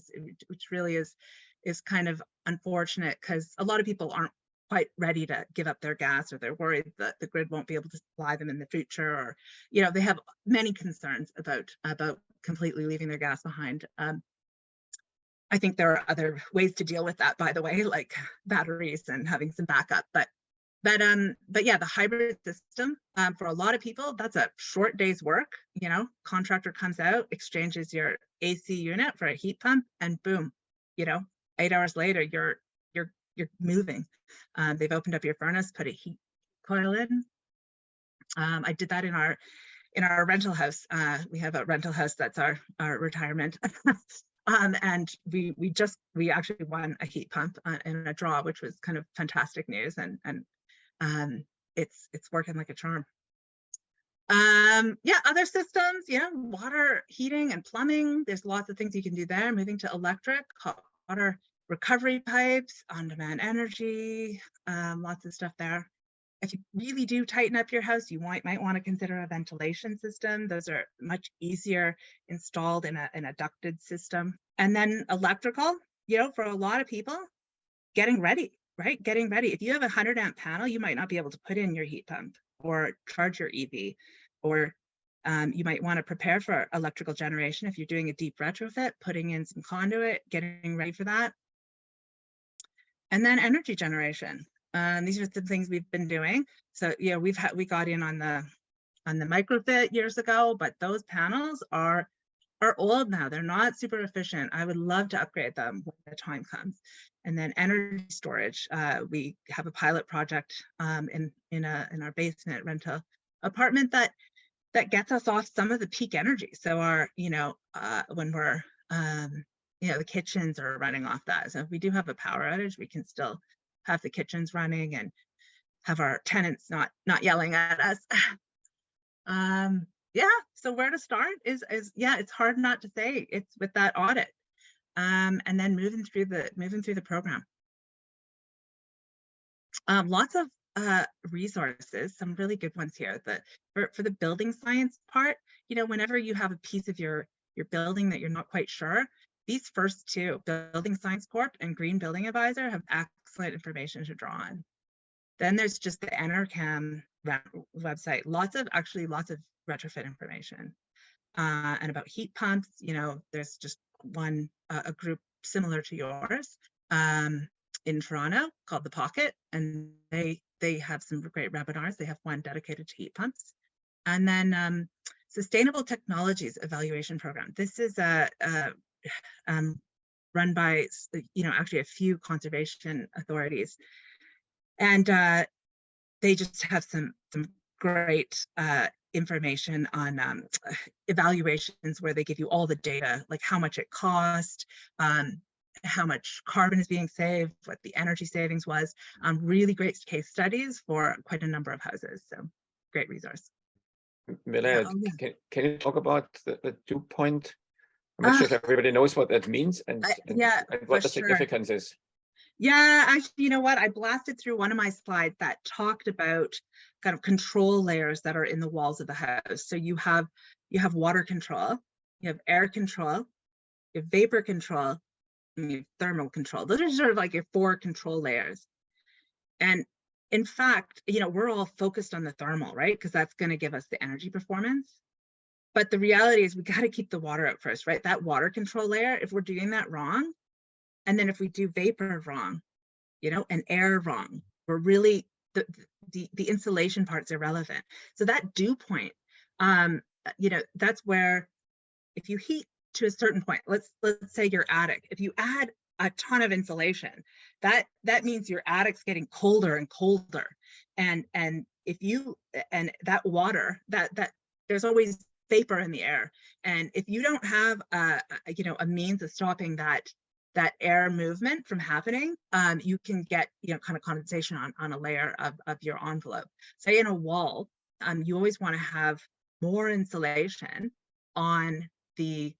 really is kind of unfortunate, because a lot of people aren't quite ready to give up their gas, or they're worried that the grid won't be able to supply them in the future, or, you know, they have many concerns about completely leaving their gas behind. I think there are other ways to deal with that, by the way, like batteries and having some backup. But yeah, the hybrid system, for a lot of people, that's a short day's work. You know, contractor comes out, exchanges your AC unit for a heat pump, and boom, you know, 8 hours later, you're moving. They've opened up your furnace, put a heat coil in. I did that in our rental house. We have a rental house that's our retirement. And we actually won a heat pump in a draw, which was kind of fantastic news, and it's working like a charm. Yeah, other systems, water heating and plumbing. There's lots of things you can do there. Moving to electric, hot water recovery pipes, on-demand energy, lots of stuff there. If you really do tighten up your house, you might want to consider a ventilation system. Those are much easier installed in a ducted system. And then electrical, for a lot of people, getting ready, right? Getting ready. If you have a 100 amp panel, you might not be able to put in your heat pump or charge your EV, or you might want to prepare for electrical generation. If you're doing a deep retrofit, putting in some conduit, getting ready for that. And then energy generation. These are the things we've been doing. So we got in on the microfit years ago, but those panels are old now. They're not super efficient. I would love to upgrade them when the time comes. And then energy storage. We have a pilot project in our basement rental apartment that gets us off some of the peak energy. So our when we're the kitchens are running off that. So if we do have a power outage, we can still have the kitchens running and have our tenants not yelling at us. So where to start is it's hard not to say. It's with that audit, and then moving through the program. Lots of resources, some really good ones here. For the building science part, whenever you have a piece of your building that you're not quite sure, these first two, Building Science Corp and Green Building Advisor, have excellent information to draw on. Then there's just the NRCam website, lots of retrofit information. And about heat pumps, there's just one, a group similar to yours in Toronto called The Pocket, and they have some great webinars. They have one dedicated to heat pumps. And then Sustainable Technologies Evaluation Program. This is run by actually a few conservation authorities, and they just have some great information on evaluations where they give you all the data, like how much it cost, how much carbon is being saved, what the energy savings was. Really great case studies for quite a number of houses. So great resource. Melana, can you talk about the dew point? I'm not sure if everybody knows what that means and what the significance is. Yeah, actually, you know what? I blasted through one of my slides that talked about kind of control layers that are in the walls of the house. So you have water control, you have air control, you have vapor control, and you have thermal control. Those are sort of like your 4 control layers. And in fact, we're all focused on the thermal, right? Because that's going to give us the energy performance. But the reality is we got to keep the water out first, right? That water control layer, if we're doing that wrong, and then if we do vapor wrong, and air wrong, we're really, the insulation part's irrelevant. So that dew point, that's where if you heat to a certain point, let's say your attic, if you add a ton of insulation, that means your attic's getting colder and colder. And if you, and that water, that there's always vapor in the air. And if you don't have a means of stopping that air movement from happening, you can get kind of condensation on a layer of your envelope. Say in a wall, you always want to have more insulation on the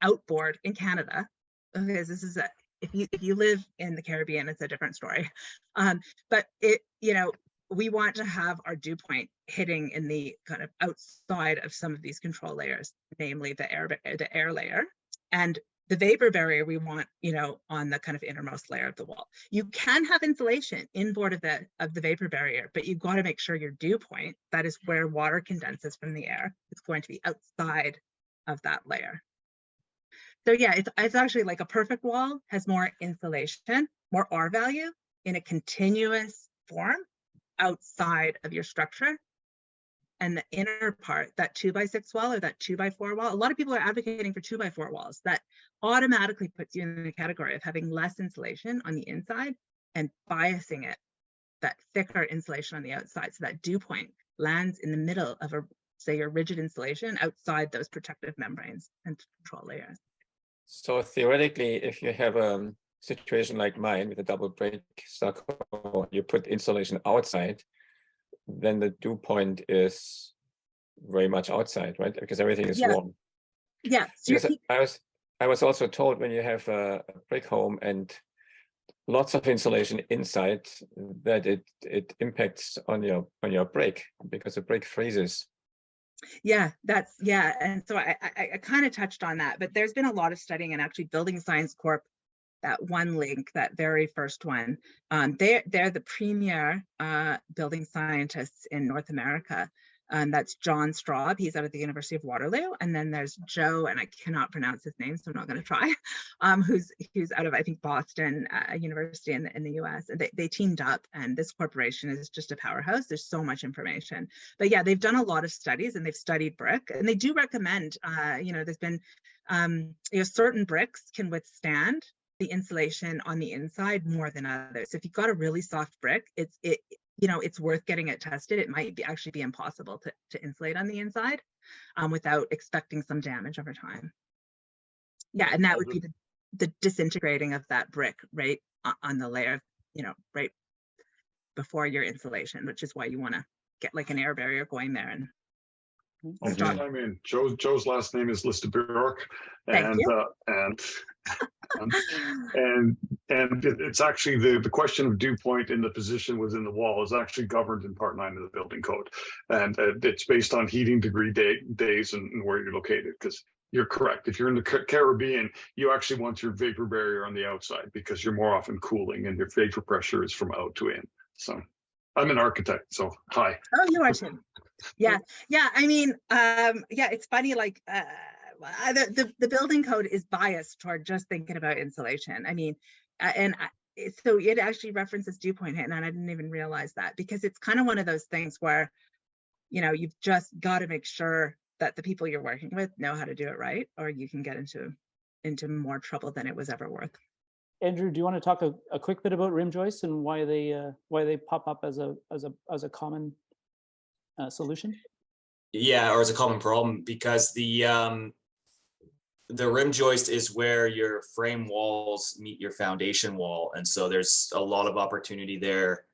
outboard in Canada. Okay, this is if you live in the Caribbean, it's a different story. But we want to have our dew point hitting in the kind of outside of some of these control layers, namely the air layer, and the vapor barrier we want, on the kind of innermost layer of the wall. You can have insulation inboard of the vapor barrier, but you've got to make sure your dew point, that is where water condenses from the air, is going to be outside of that layer. So yeah, it's actually like a perfect wall has more insulation, more R value in a continuous form outside of your structure. and the inner part, that 2x6 wall or that 2x4 wall. A lot of people are advocating for 2x4 walls. That automatically puts you in the category of having less insulation on the inside and biasing it, that thicker insulation on the outside. So that dew point lands in the middle of a, say, your rigid insulation outside those protective membranes and control layers. So theoretically, if you have a situation like mine with a double break stucco, you put insulation outside, then the dew point is very much outside, right? Because everything is warm. Yeah. So I was also told when you have a brick home and lots of insulation inside, that it impacts on your brick because the brick freezes. Yeah, and so I kind of touched on that, but there's been a lot of studying, and actually Building Science Corp, that one link, that very first one, they're the premier building scientists in North America. That's John Straub, he's out of the University of Waterloo, and then there's Joe, and I cannot pronounce his name, so I'm not going to try, who's out of, I think, Boston University in the US. And they teamed up, and this corporation is just a powerhouse. There's so much information, but yeah, they've done a lot of studies, and they've studied brick, and they do recommend, there's been, certain bricks can withstand the insulation on the inside more than others. So if you've got a really soft brick, it's worth getting it tested. It might actually be impossible to insulate on the inside without expecting some damage over time. Yeah, and that would be the disintegrating of that brick right on the layer, right before your insulation, which is why you want to get like an air barrier going there. And I mean, Joe's last name is Listerberg, and it's actually the question of dew point in the position within the wall is actually governed in Part 9 of the building code, and it's based on heating degree days and where you're located. Because you're correct, if you're in the Caribbean, you actually want your vapor barrier on the outside because you're more often cooling, and your vapor pressure is from out to in. So I'm an architect, so hi. Oh, you are too. Yeah. I mean, it's funny. Like the building code is biased toward just thinking about insulation. I mean, so it actually references dew point hit, and I didn't even realize that, because it's kind of one of those things where, you've just got to make sure that the people you're working with know how to do it right, or you can get into more trouble than it was ever worth. Andrew, do you want to talk a quick bit about rim joists and why they pop up as a common solution? Yeah, or as a common problem, because the rim joist is where your frame walls meet your foundation wall, and so there's a lot of opportunity there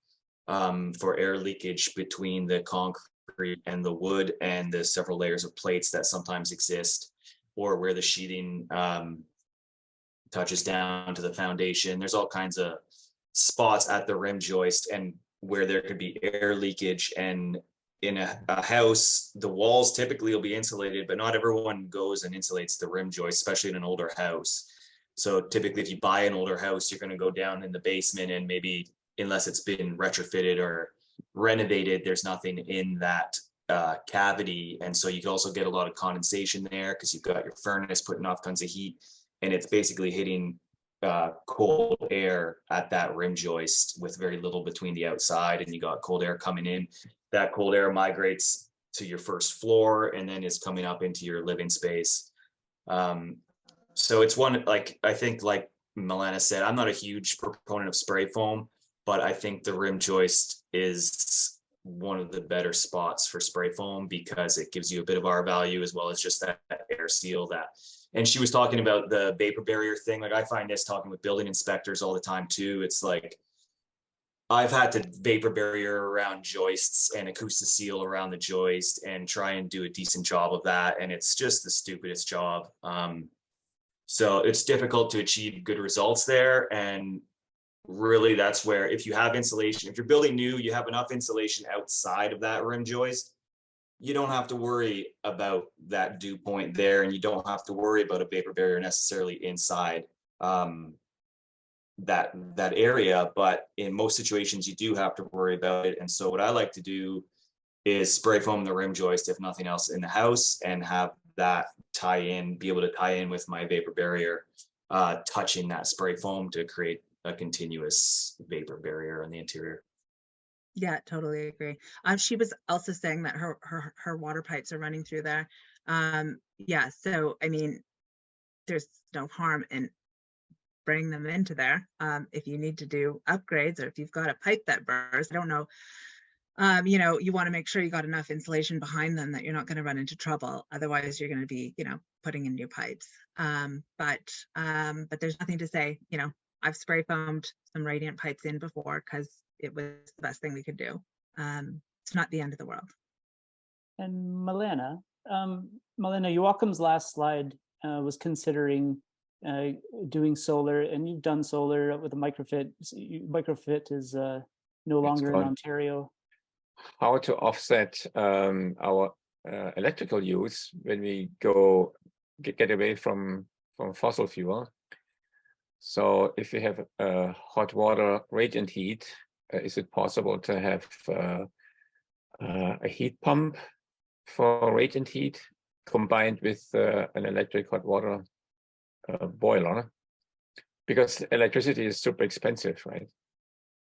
for air leakage between the concrete and the wood and the several layers of plates that sometimes exist, or where the sheathing touches down to the foundation. There's all kinds of spots at the rim joist and where there could be air leakage. And in a house, the walls typically will be insulated, but not everyone goes and insulates the rim joist, especially in an older house. So typically, if you buy an older house, you're going to go down in the basement, and maybe, unless it's been retrofitted or renovated, there's nothing in that cavity. And so you can also get a lot of condensation there because you've got your furnace putting off tons of heat, and it's basically hitting cold air at that rim joist with very little between the outside, and you got cold air coming in. That cold air migrates to your first floor and then is coming up into your living space. So it's one, I think like Melana said, I'm not a huge proponent of spray foam, but I think the rim joist is one of the better spots for spray foam because it gives you a bit of R value as well as just that air seal and she was talking about the vapor barrier thing. Like I find this talking with building inspectors all the time too. It's like, I've had to vapor barrier around joists and acoustical around the joist and try and do a decent job of that. And it's just the stupidest job. So it's difficult to achieve good results there. And really that's where, if you have insulation, if you're building new, you have enough insulation outside of that rim joist, you don't have to worry about that dew point there, and you don't have to worry about a vapor barrier necessarily inside that area. But in most situations, you do have to worry about it. And so what I like to do is spray foam the rim joist, if nothing else, in the house, and have that be able to tie in with my vapor barrier, touching that spray foam to create a continuous vapor barrier on the interior. Yeah, totally agree. She was also saying that her water pipes are running through there. Yeah, so I mean, there's no harm in bringing them into there. If you need to do upgrades, or if you've got a pipe that bursts, I don't know. You know, you want to make sure you got enough insulation behind them that you're not going to run into trouble. Otherwise, you're going to be, you know, putting in new pipes. But there's nothing to say, you know, I've spray foamed some radiant pipes in before because it was the best thing we could do. It's not the end of the world. And Melana, Joachim's last slide was considering doing solar, and you've done solar with a microfit. Microfit is no longer in Ontario. How to offset our electrical use when we go get away from fossil fuel. So if we have hot water radiant heat, is it possible to have a heat pump for radiant heat combined with an electric hot water boiler? Because electricity is super expensive, right?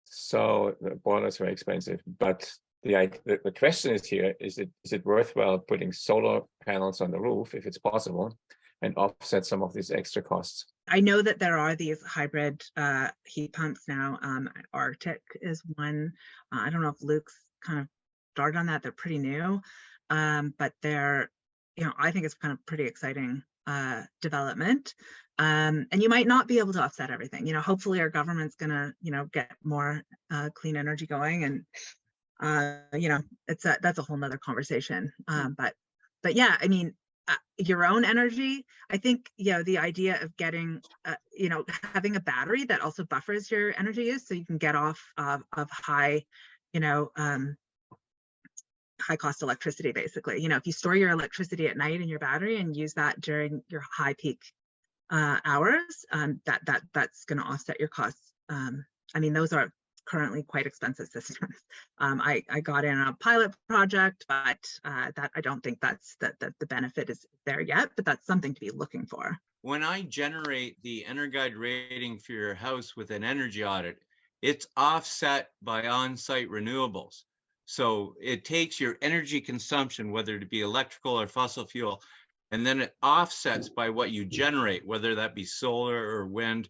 So the boiler is very expensive. But the question is here, is it worthwhile putting solar panels on the roof if it's possible and offset some of these extra costs? I know that there are these hybrid heat pumps now. Arctic is one. I don't know if Luke's kind of started on that. They're pretty new, but they're, you know, I think it's kind of pretty exciting development. And you might not be able to offset everything. You know, hopefully our government's gonna, you know, get more clean energy going, and you know, that's a whole nother conversation. But yeah, I mean, your own energy, I think, you know, the idea of getting, you know, having a battery that also buffers your energy use, so you can get off of high, you know, high cost electricity, basically. You know, if you store your electricity at night in your battery and use that during your high peak hours, that's going to offset your costs. I mean, those are currently quite expensive systems. I got in a pilot project, but that I don't think that's that the benefit is there yet, but that's something to be looking for. When I generate the EnerGuide rating for your house with an energy audit, it's offset by on-site renewables. So it takes your energy consumption, whether it be electrical or fossil fuel, and then it offsets by what you generate, whether that be solar or wind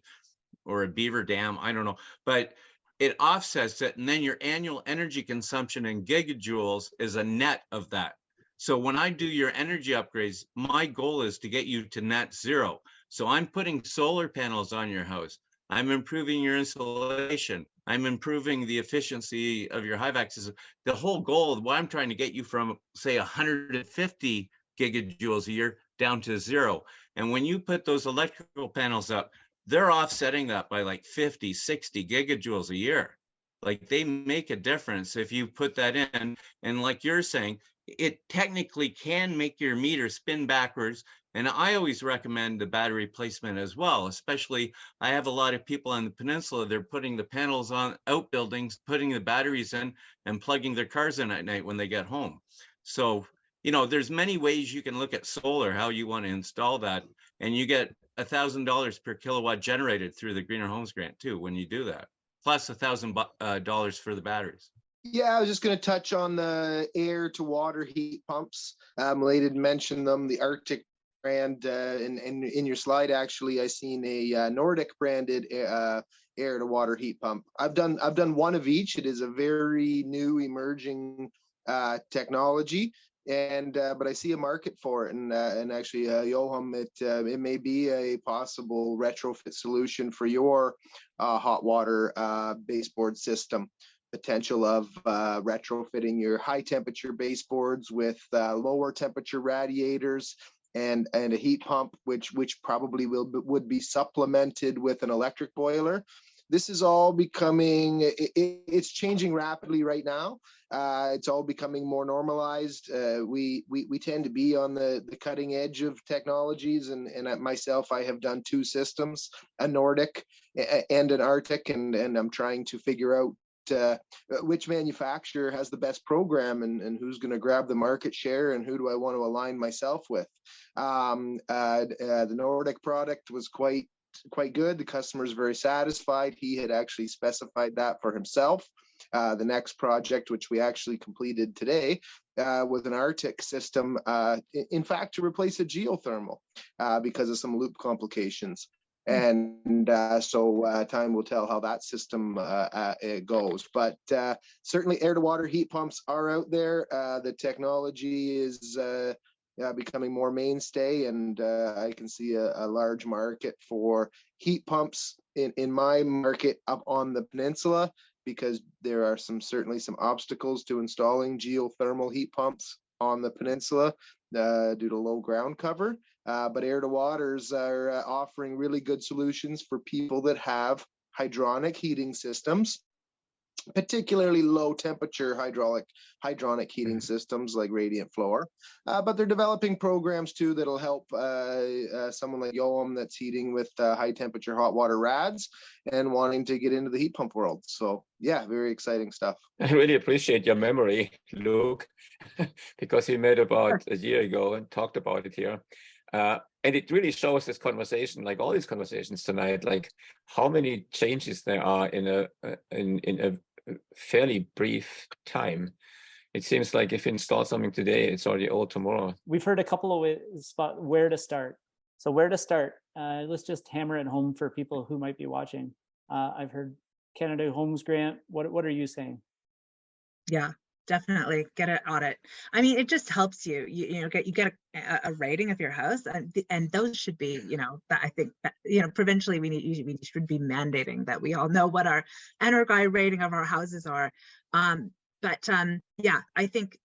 or a beaver dam, I don't know. But it offsets it, and then your annual energy consumption in gigajoules is a net of that. So when I do your energy upgrades, my goal is to get you to net zero. So I'm putting solar panels on your house. I'm improving your insulation. I'm improving the efficiency of your HVAC system. The whole goal of what I'm trying to get you from, say, 150 gigajoules a year down to zero. And when you put those electrical panels up, they're offsetting that by like 50, 60 gigajoules a year. Like, they make a difference if you put that in. And like you're saying, it technically can make your meter spin backwards. And I always recommend the battery placement as well, especially I have a lot of people on the peninsula, they're putting the panels on outbuildings, putting the batteries in and plugging their cars in at night when they get home. So, you know, there's many ways you can look at solar, how you want to install that. And you get $1,000 per kilowatt generated through the Greener Homes Grant too when you do that, plus $1,000 for the batteries. Yeah, I was just going to touch on the air to water heat pumps. Melana mentioned them, the Arctic brand, and in your slide, actually, I seen a Nordic branded air to water heat pump. I've done one of each. It is a very new emerging technology. And but I see a market for it, and actually, Joachim, it may be a possible retrofit solution for your hot water baseboard system. Potential of retrofitting your high temperature baseboards with lower temperature radiators and a heat pump, which probably would be supplemented with an electric boiler. This is all becoming, it's changing rapidly right now. It's all becoming more normalized. We tend to be on the cutting edge of technologies, and myself, I have done two systems, a Nordic and an Arctic, and I'm trying to figure out which manufacturer has the best program and who's going to grab the market share and who do I want to align myself with. The Nordic product was quite good. The customer is very satisfied. He had actually specified that for himself. The next project, which we actually completed today, was an Arctic system, in fact, to replace a geothermal because of some loop complications. And so time will tell how that system it goes. But certainly air-to-water heat pumps are out there. The technology is becoming more mainstay, and I can see a large market for heat pumps in my market up on the peninsula, because there are certainly some obstacles to installing geothermal heat pumps on the peninsula due to low ground cover. But air to waters are offering really good solutions for people that have hydronic heating systems, particularly low temperature hydronic heating systems like radiant floor. But they're developing programs too that'll help someone like Yoam that's heating with high temperature hot water rads and wanting to get into the heat pump world. So yeah, very exciting stuff. I really appreciate your memory, Luke, because we met about a year ago and talked about it here. And it really shows this conversation, like all these conversations tonight, like how many changes there are in a fairly brief time. It seems like if you install something today, it's already old tomorrow. We've heard a couple of ways about where to start. So where to start? Let's just hammer it home for people who might be watching. I've heard Canada Homes Grant. What are you saying? Yeah, definitely get an audit. I mean, it just helps you. You get a rating of your house, and those should be, that I think that, provincially we should be mandating that we all know what our Energy rating of our houses are. Yeah, I think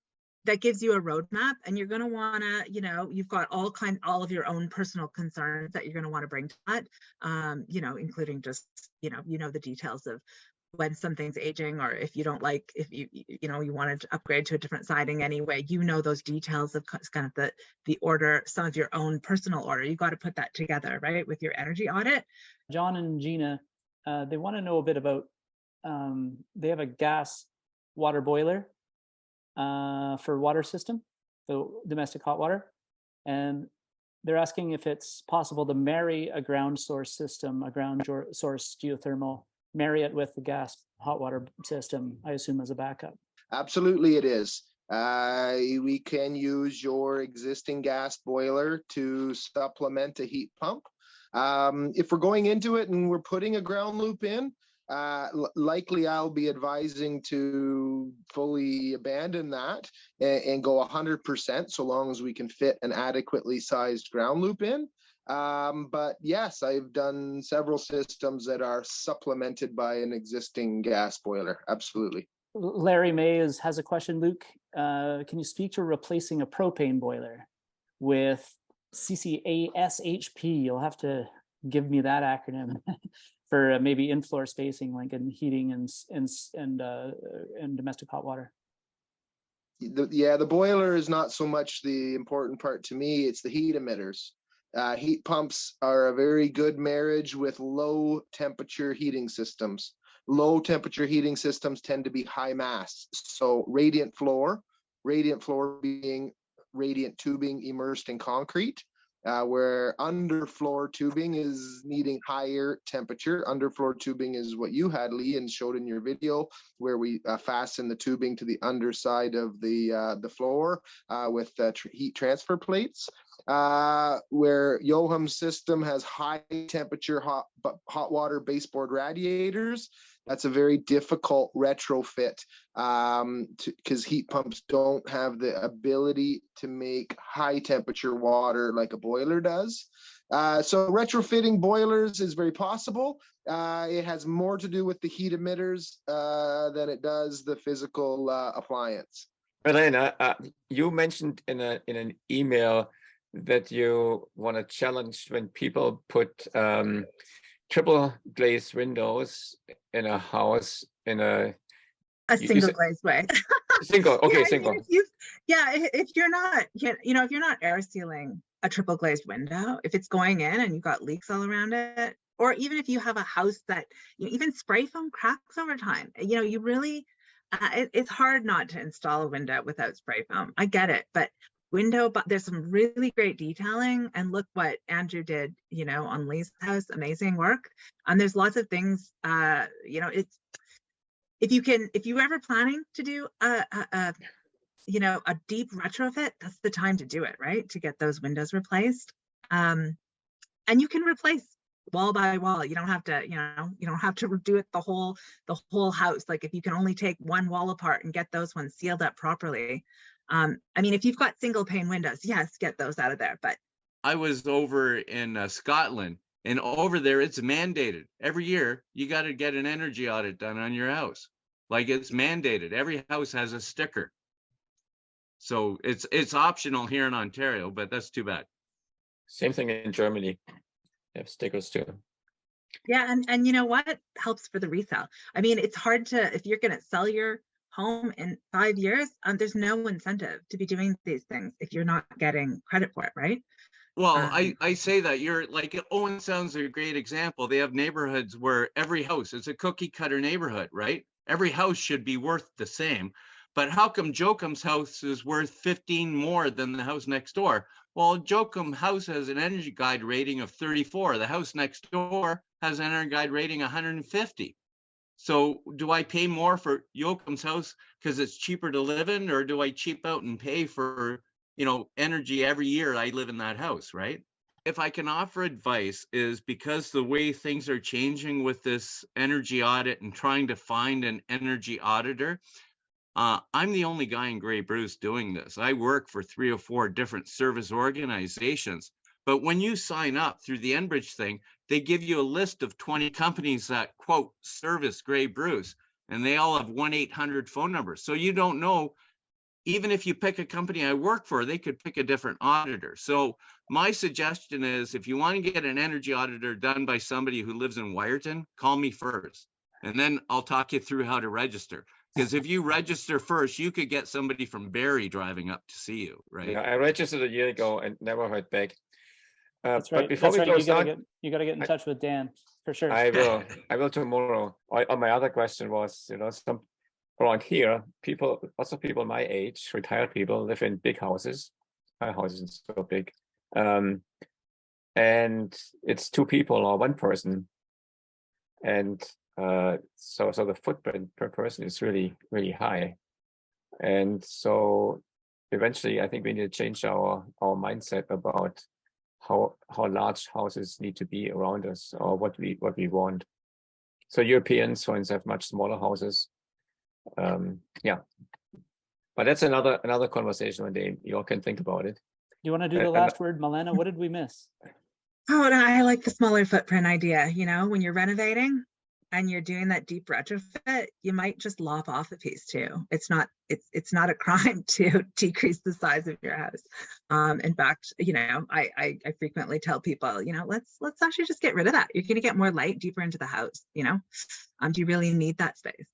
that gives you a roadmap, and you're going to want to, you've got all of your own personal concerns that you're going to want to bring to that, including just, the details of when something's aging, or if you don't like, if you wanted to upgrade to a different siding anyway, those details of kind of the order, some of your own personal order. You got to put that together, right, with your energy audit. John and Gina, they want to know a bit about, they have a gas water boiler for water system, the domestic hot water, and they're asking if it's possible to marry a ground source system, a ground source geothermal, marry it with the gas hot water system, I assume, as a backup. Absolutely it is. We can use your existing gas boiler to supplement a heat pump. If we're going into it and we're putting a ground loop in, likely I'll be advising to fully abandon that and go 100%, so long as we can fit an adequately sized ground loop in. But yes, I've done several systems that are supplemented by an existing gas boiler. Absolutely. Larry May has a question. Luke, can you speak to replacing a propane boiler with CCASHP? You'll have to give me that acronym for maybe in-floor spacing, like in heating and domestic hot water. The boiler is not so much the important part to me. It's the heat emitters. Heat pumps are a very good marriage with low temperature heating systems. Low temperature heating systems tend to be high mass. So radiant floor being radiant tubing immersed in concrete, where underfloor tubing is needing higher temperature. Underfloor tubing is what you had, Lee, and showed in your video, where we fasten the tubing to the underside of the floor with heat transfer plates. Where Yoham's system has high temperature hot water baseboard radiators. That's a very difficult retrofit because heat pumps don't have the ability to make high temperature water like a boiler does. So retrofitting boilers is very possible. It has more to do with the heat emitters than it does the physical appliance. Melana, you mentioned in an email that you want to challenge when people put triple glazed windows in a house in a single glazed way. Single, okay, yeah, single. If you're not, if you're not air sealing a triple glazed window, if it's going in and you've got leaks all around it, or even if you have a house that even spray foam cracks over time, you really, it's hard not to install a window without spray foam. I get it, but there's some really great detailing, and look what Andrew did, on Lee's house, amazing work. And there's lots of things, if you're ever planning to do a deep retrofit, that's the time to do it, right? To get those windows replaced. And you can replace wall by wall. You don't have to, you don't have to do it the whole house. Like if you can only take one wall apart and get those ones sealed up properly. I mean, if you've got single pane windows, yes, get those out of there. But I was over in Scotland, and over there it's mandated every year you got to get an energy audit done on your house. Like it's mandated. Every house has a sticker. So it's optional here in Ontario, but that's too bad. Same thing in Germany. They have stickers too. yeah, and you know what helps for the resale? I mean, it's hard to, if you're going to sell your home in 5 years, there's no incentive to be doing these things if you're not getting credit for it, right? Well, I say that you're like, Owen sounds a great example. They have neighborhoods where every house is a cookie cutter neighborhood, right? Every house should be worth the same. But how come Jokum's house is worth 15 more than the house next door? Well, Jokum house has an energy guide rating of 34. The house next door has an energy guide rating 150. So do I pay more for Jokum's house because it's cheaper to live in, or do I cheap out and pay for, energy every year I live in that house, right? If I can offer advice, is because the way things are changing with this energy audit and trying to find an energy auditor, I'm the only guy in Grey Bruce doing this. I work for 3 or 4 different service organizations. But when you sign up through the Enbridge thing, they give you a list of 20 companies that, quote, service Grey Bruce, and they all have 1-800 phone numbers. So you don't know, even if you pick a company I work for, they could pick a different auditor. So my suggestion is, if you want to get an energy auditor done by somebody who lives in Wyerton, call me first, and then I'll talk you through how to register. Because if you register first, you could get somebody from Barrie driving up to see you, right? Yeah, I registered a year ago and never heard back. That's right. But before That's we right. close You gotta get in touch with Dan for sure. I will tomorrow. My other question was, some around here, lots of people my age, retired people, live in big houses. My house isn't so big, and it's 2 people or 1 person, and so the footprint per person is really, really high, and so eventually I think we need to change our mindset about how large houses need to be around us, or what we want. So Europeans, for instance, have much smaller houses. Yeah, but that's another conversation one day. You all can think about it. You want to do the last word, Melana? What did we miss? Oh, and I like the smaller footprint idea. When you're renovating and you're doing that deep retrofit, you might just lop off a piece too. It's not a crime to decrease the size of your house. In fact, I frequently tell people, let's actually just get rid of that. You're going to get more light deeper into the house. Do you really need that space?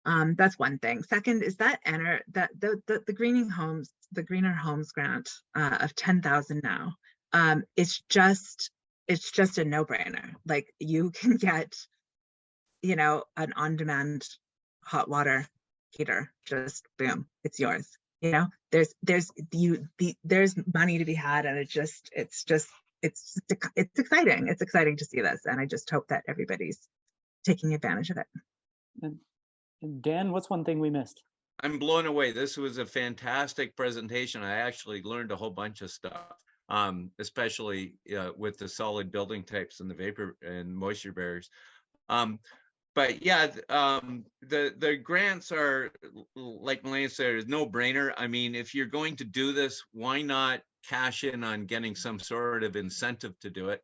That's one thing. Second is that the greener homes grant of 10,000 now. It's just a no-brainer. Like, you can get, an on-demand hot water heater, just boom, it's yours. There's money to be had, and it's exciting. It's exciting to see this, and I just hope that everybody's taking advantage of it. And Dan, what's one thing we missed? I'm blown away. This was a fantastic presentation. I actually learned a whole bunch of stuff, especially with the solid building types and the vapor and moisture barriers. But yeah, the grants are, like Melana said, is no brainer. I mean, if you're going to do this, why not cash in on getting some sort of incentive to do it?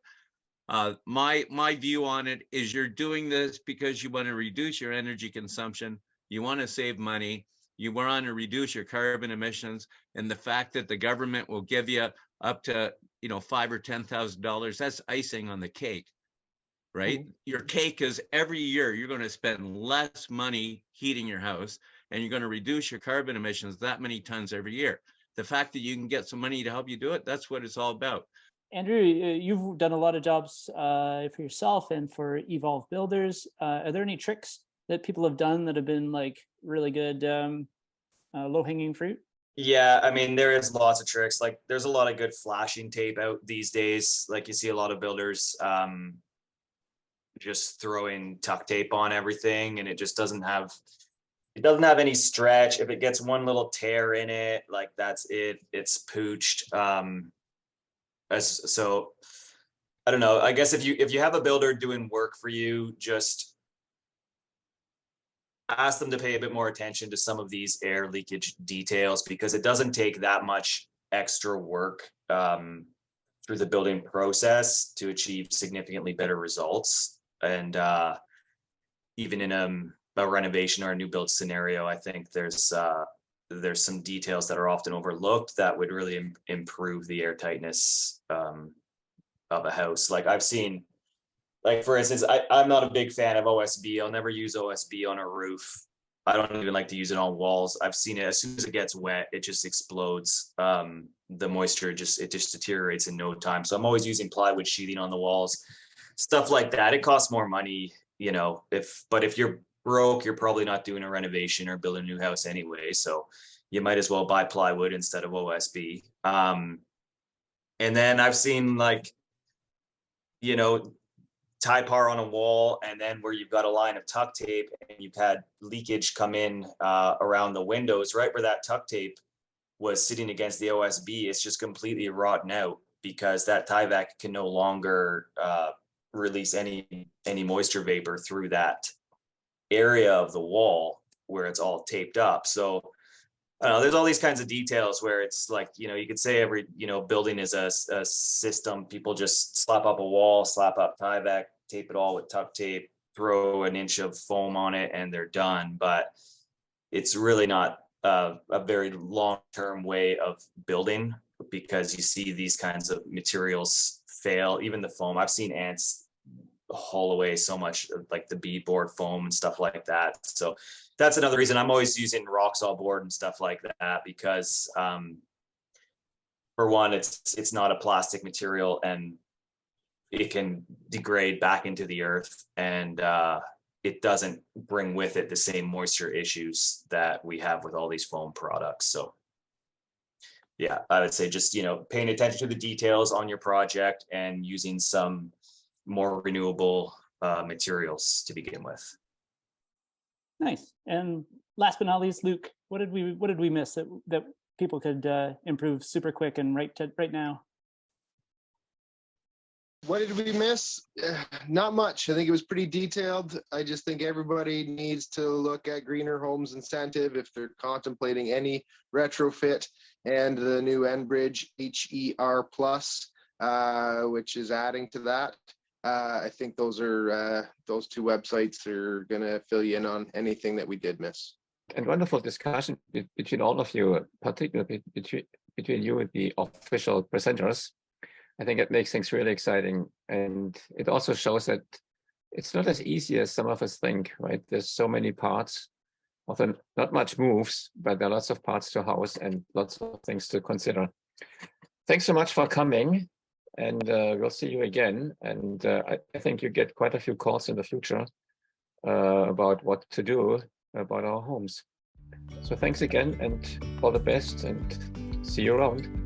My view on it is, you're doing this because you want to reduce your energy consumption, you want to save money, you want to reduce your carbon emissions, and the fact that the government will give you up to $5,000 or $10,000, that's icing on the cake, right? Mm-hmm. Your cake is every year you're going to spend less money heating your house, and you're going to reduce your carbon emissions that many tons every year. The fact that you can get some money to help you do it, that's what it's all about. Andrew, you've done a lot of jobs for yourself and for Evolve Builders. Are there any tricks that people have done that have been like really good low-hanging fruit? Yeah, I mean, there is lots of tricks. Like, there's a lot of good flashing tape out these days. Like, you see a lot of builders, just throwing tuck tape on everything, and it just doesn't have any stretch. If it gets one little tear in it, like that's it, it's pooched. So I don't know. I guess if you have a builder doing work for you, just ask them to pay a bit more attention to some of these air leakage details, because it doesn't take that much extra work through the building process to achieve significantly better results. And even in a renovation or a new build scenario, I think there's some details that are often overlooked that would really improve the air tightness of a house. Like I've seen, like for instance, I'm not a big fan of OSB. I'll never use OSB on a roof. I don't even like to use it on walls. I've seen it, as soon as it gets wet, it just explodes. The moisture just deteriorates in no time. So I'm always using plywood sheathing on the walls, stuff like that. It costs more money, you know, but if you're broke, you're probably not doing a renovation or building a new house anyway. So you might as well buy plywood instead of OSB. And then I've seen, like, you know, Typar on a wall, and then where you've got a line of tuck tape and you've had leakage come in around the windows, right where that tuck tape was sitting against the OSB, it's just completely rotten out, because that Tyvek can no longer release any moisture vapor through that area of the wall where it's all taped up. So I don't know, there's all these kinds of details where it's like, you know, you could say every, you know, building is a system. People just slap up a wall, slap up Tyvek, tape it all with tuck tape, throw an inch of foam on it, and they're done. But it's really not a very long-term way of building, because you see these kinds of materials fail. Even the foam, I've seen ants haul away so much of, like, the beadboard foam and stuff like that. So that's another reason I'm always using Roxol board and stuff like that, because for one, it's not a plastic material, and it can degrade back into the earth, and it doesn't bring with it the same moisture issues that we have with all these foam products. So yeah, I would say just, you know, paying attention to the details on your project and using some more renewable materials to begin with. Nice. And last but not least, Luke, what did we miss that people could improve super quick and right now? What did we miss? Not much. I think it was pretty detailed. I just think everybody needs to look at Greener Homes Incentive if they're contemplating any retrofit, and the new Enbridge HER Plus, which is adding to that. I think those two websites are going to fill you in on anything that we did miss. And wonderful discussion between all of you, particularly between you and the official presenters. I think it makes things really exciting. And it also shows that it's not as easy as some of us think, right? There's so many parts, often not much moves, but there are lots of parts to house and lots of things to consider. Thanks so much for coming, and we'll see you again. And I think you get quite a few calls in the future about what to do about our homes. So thanks again, and all the best, and see you around.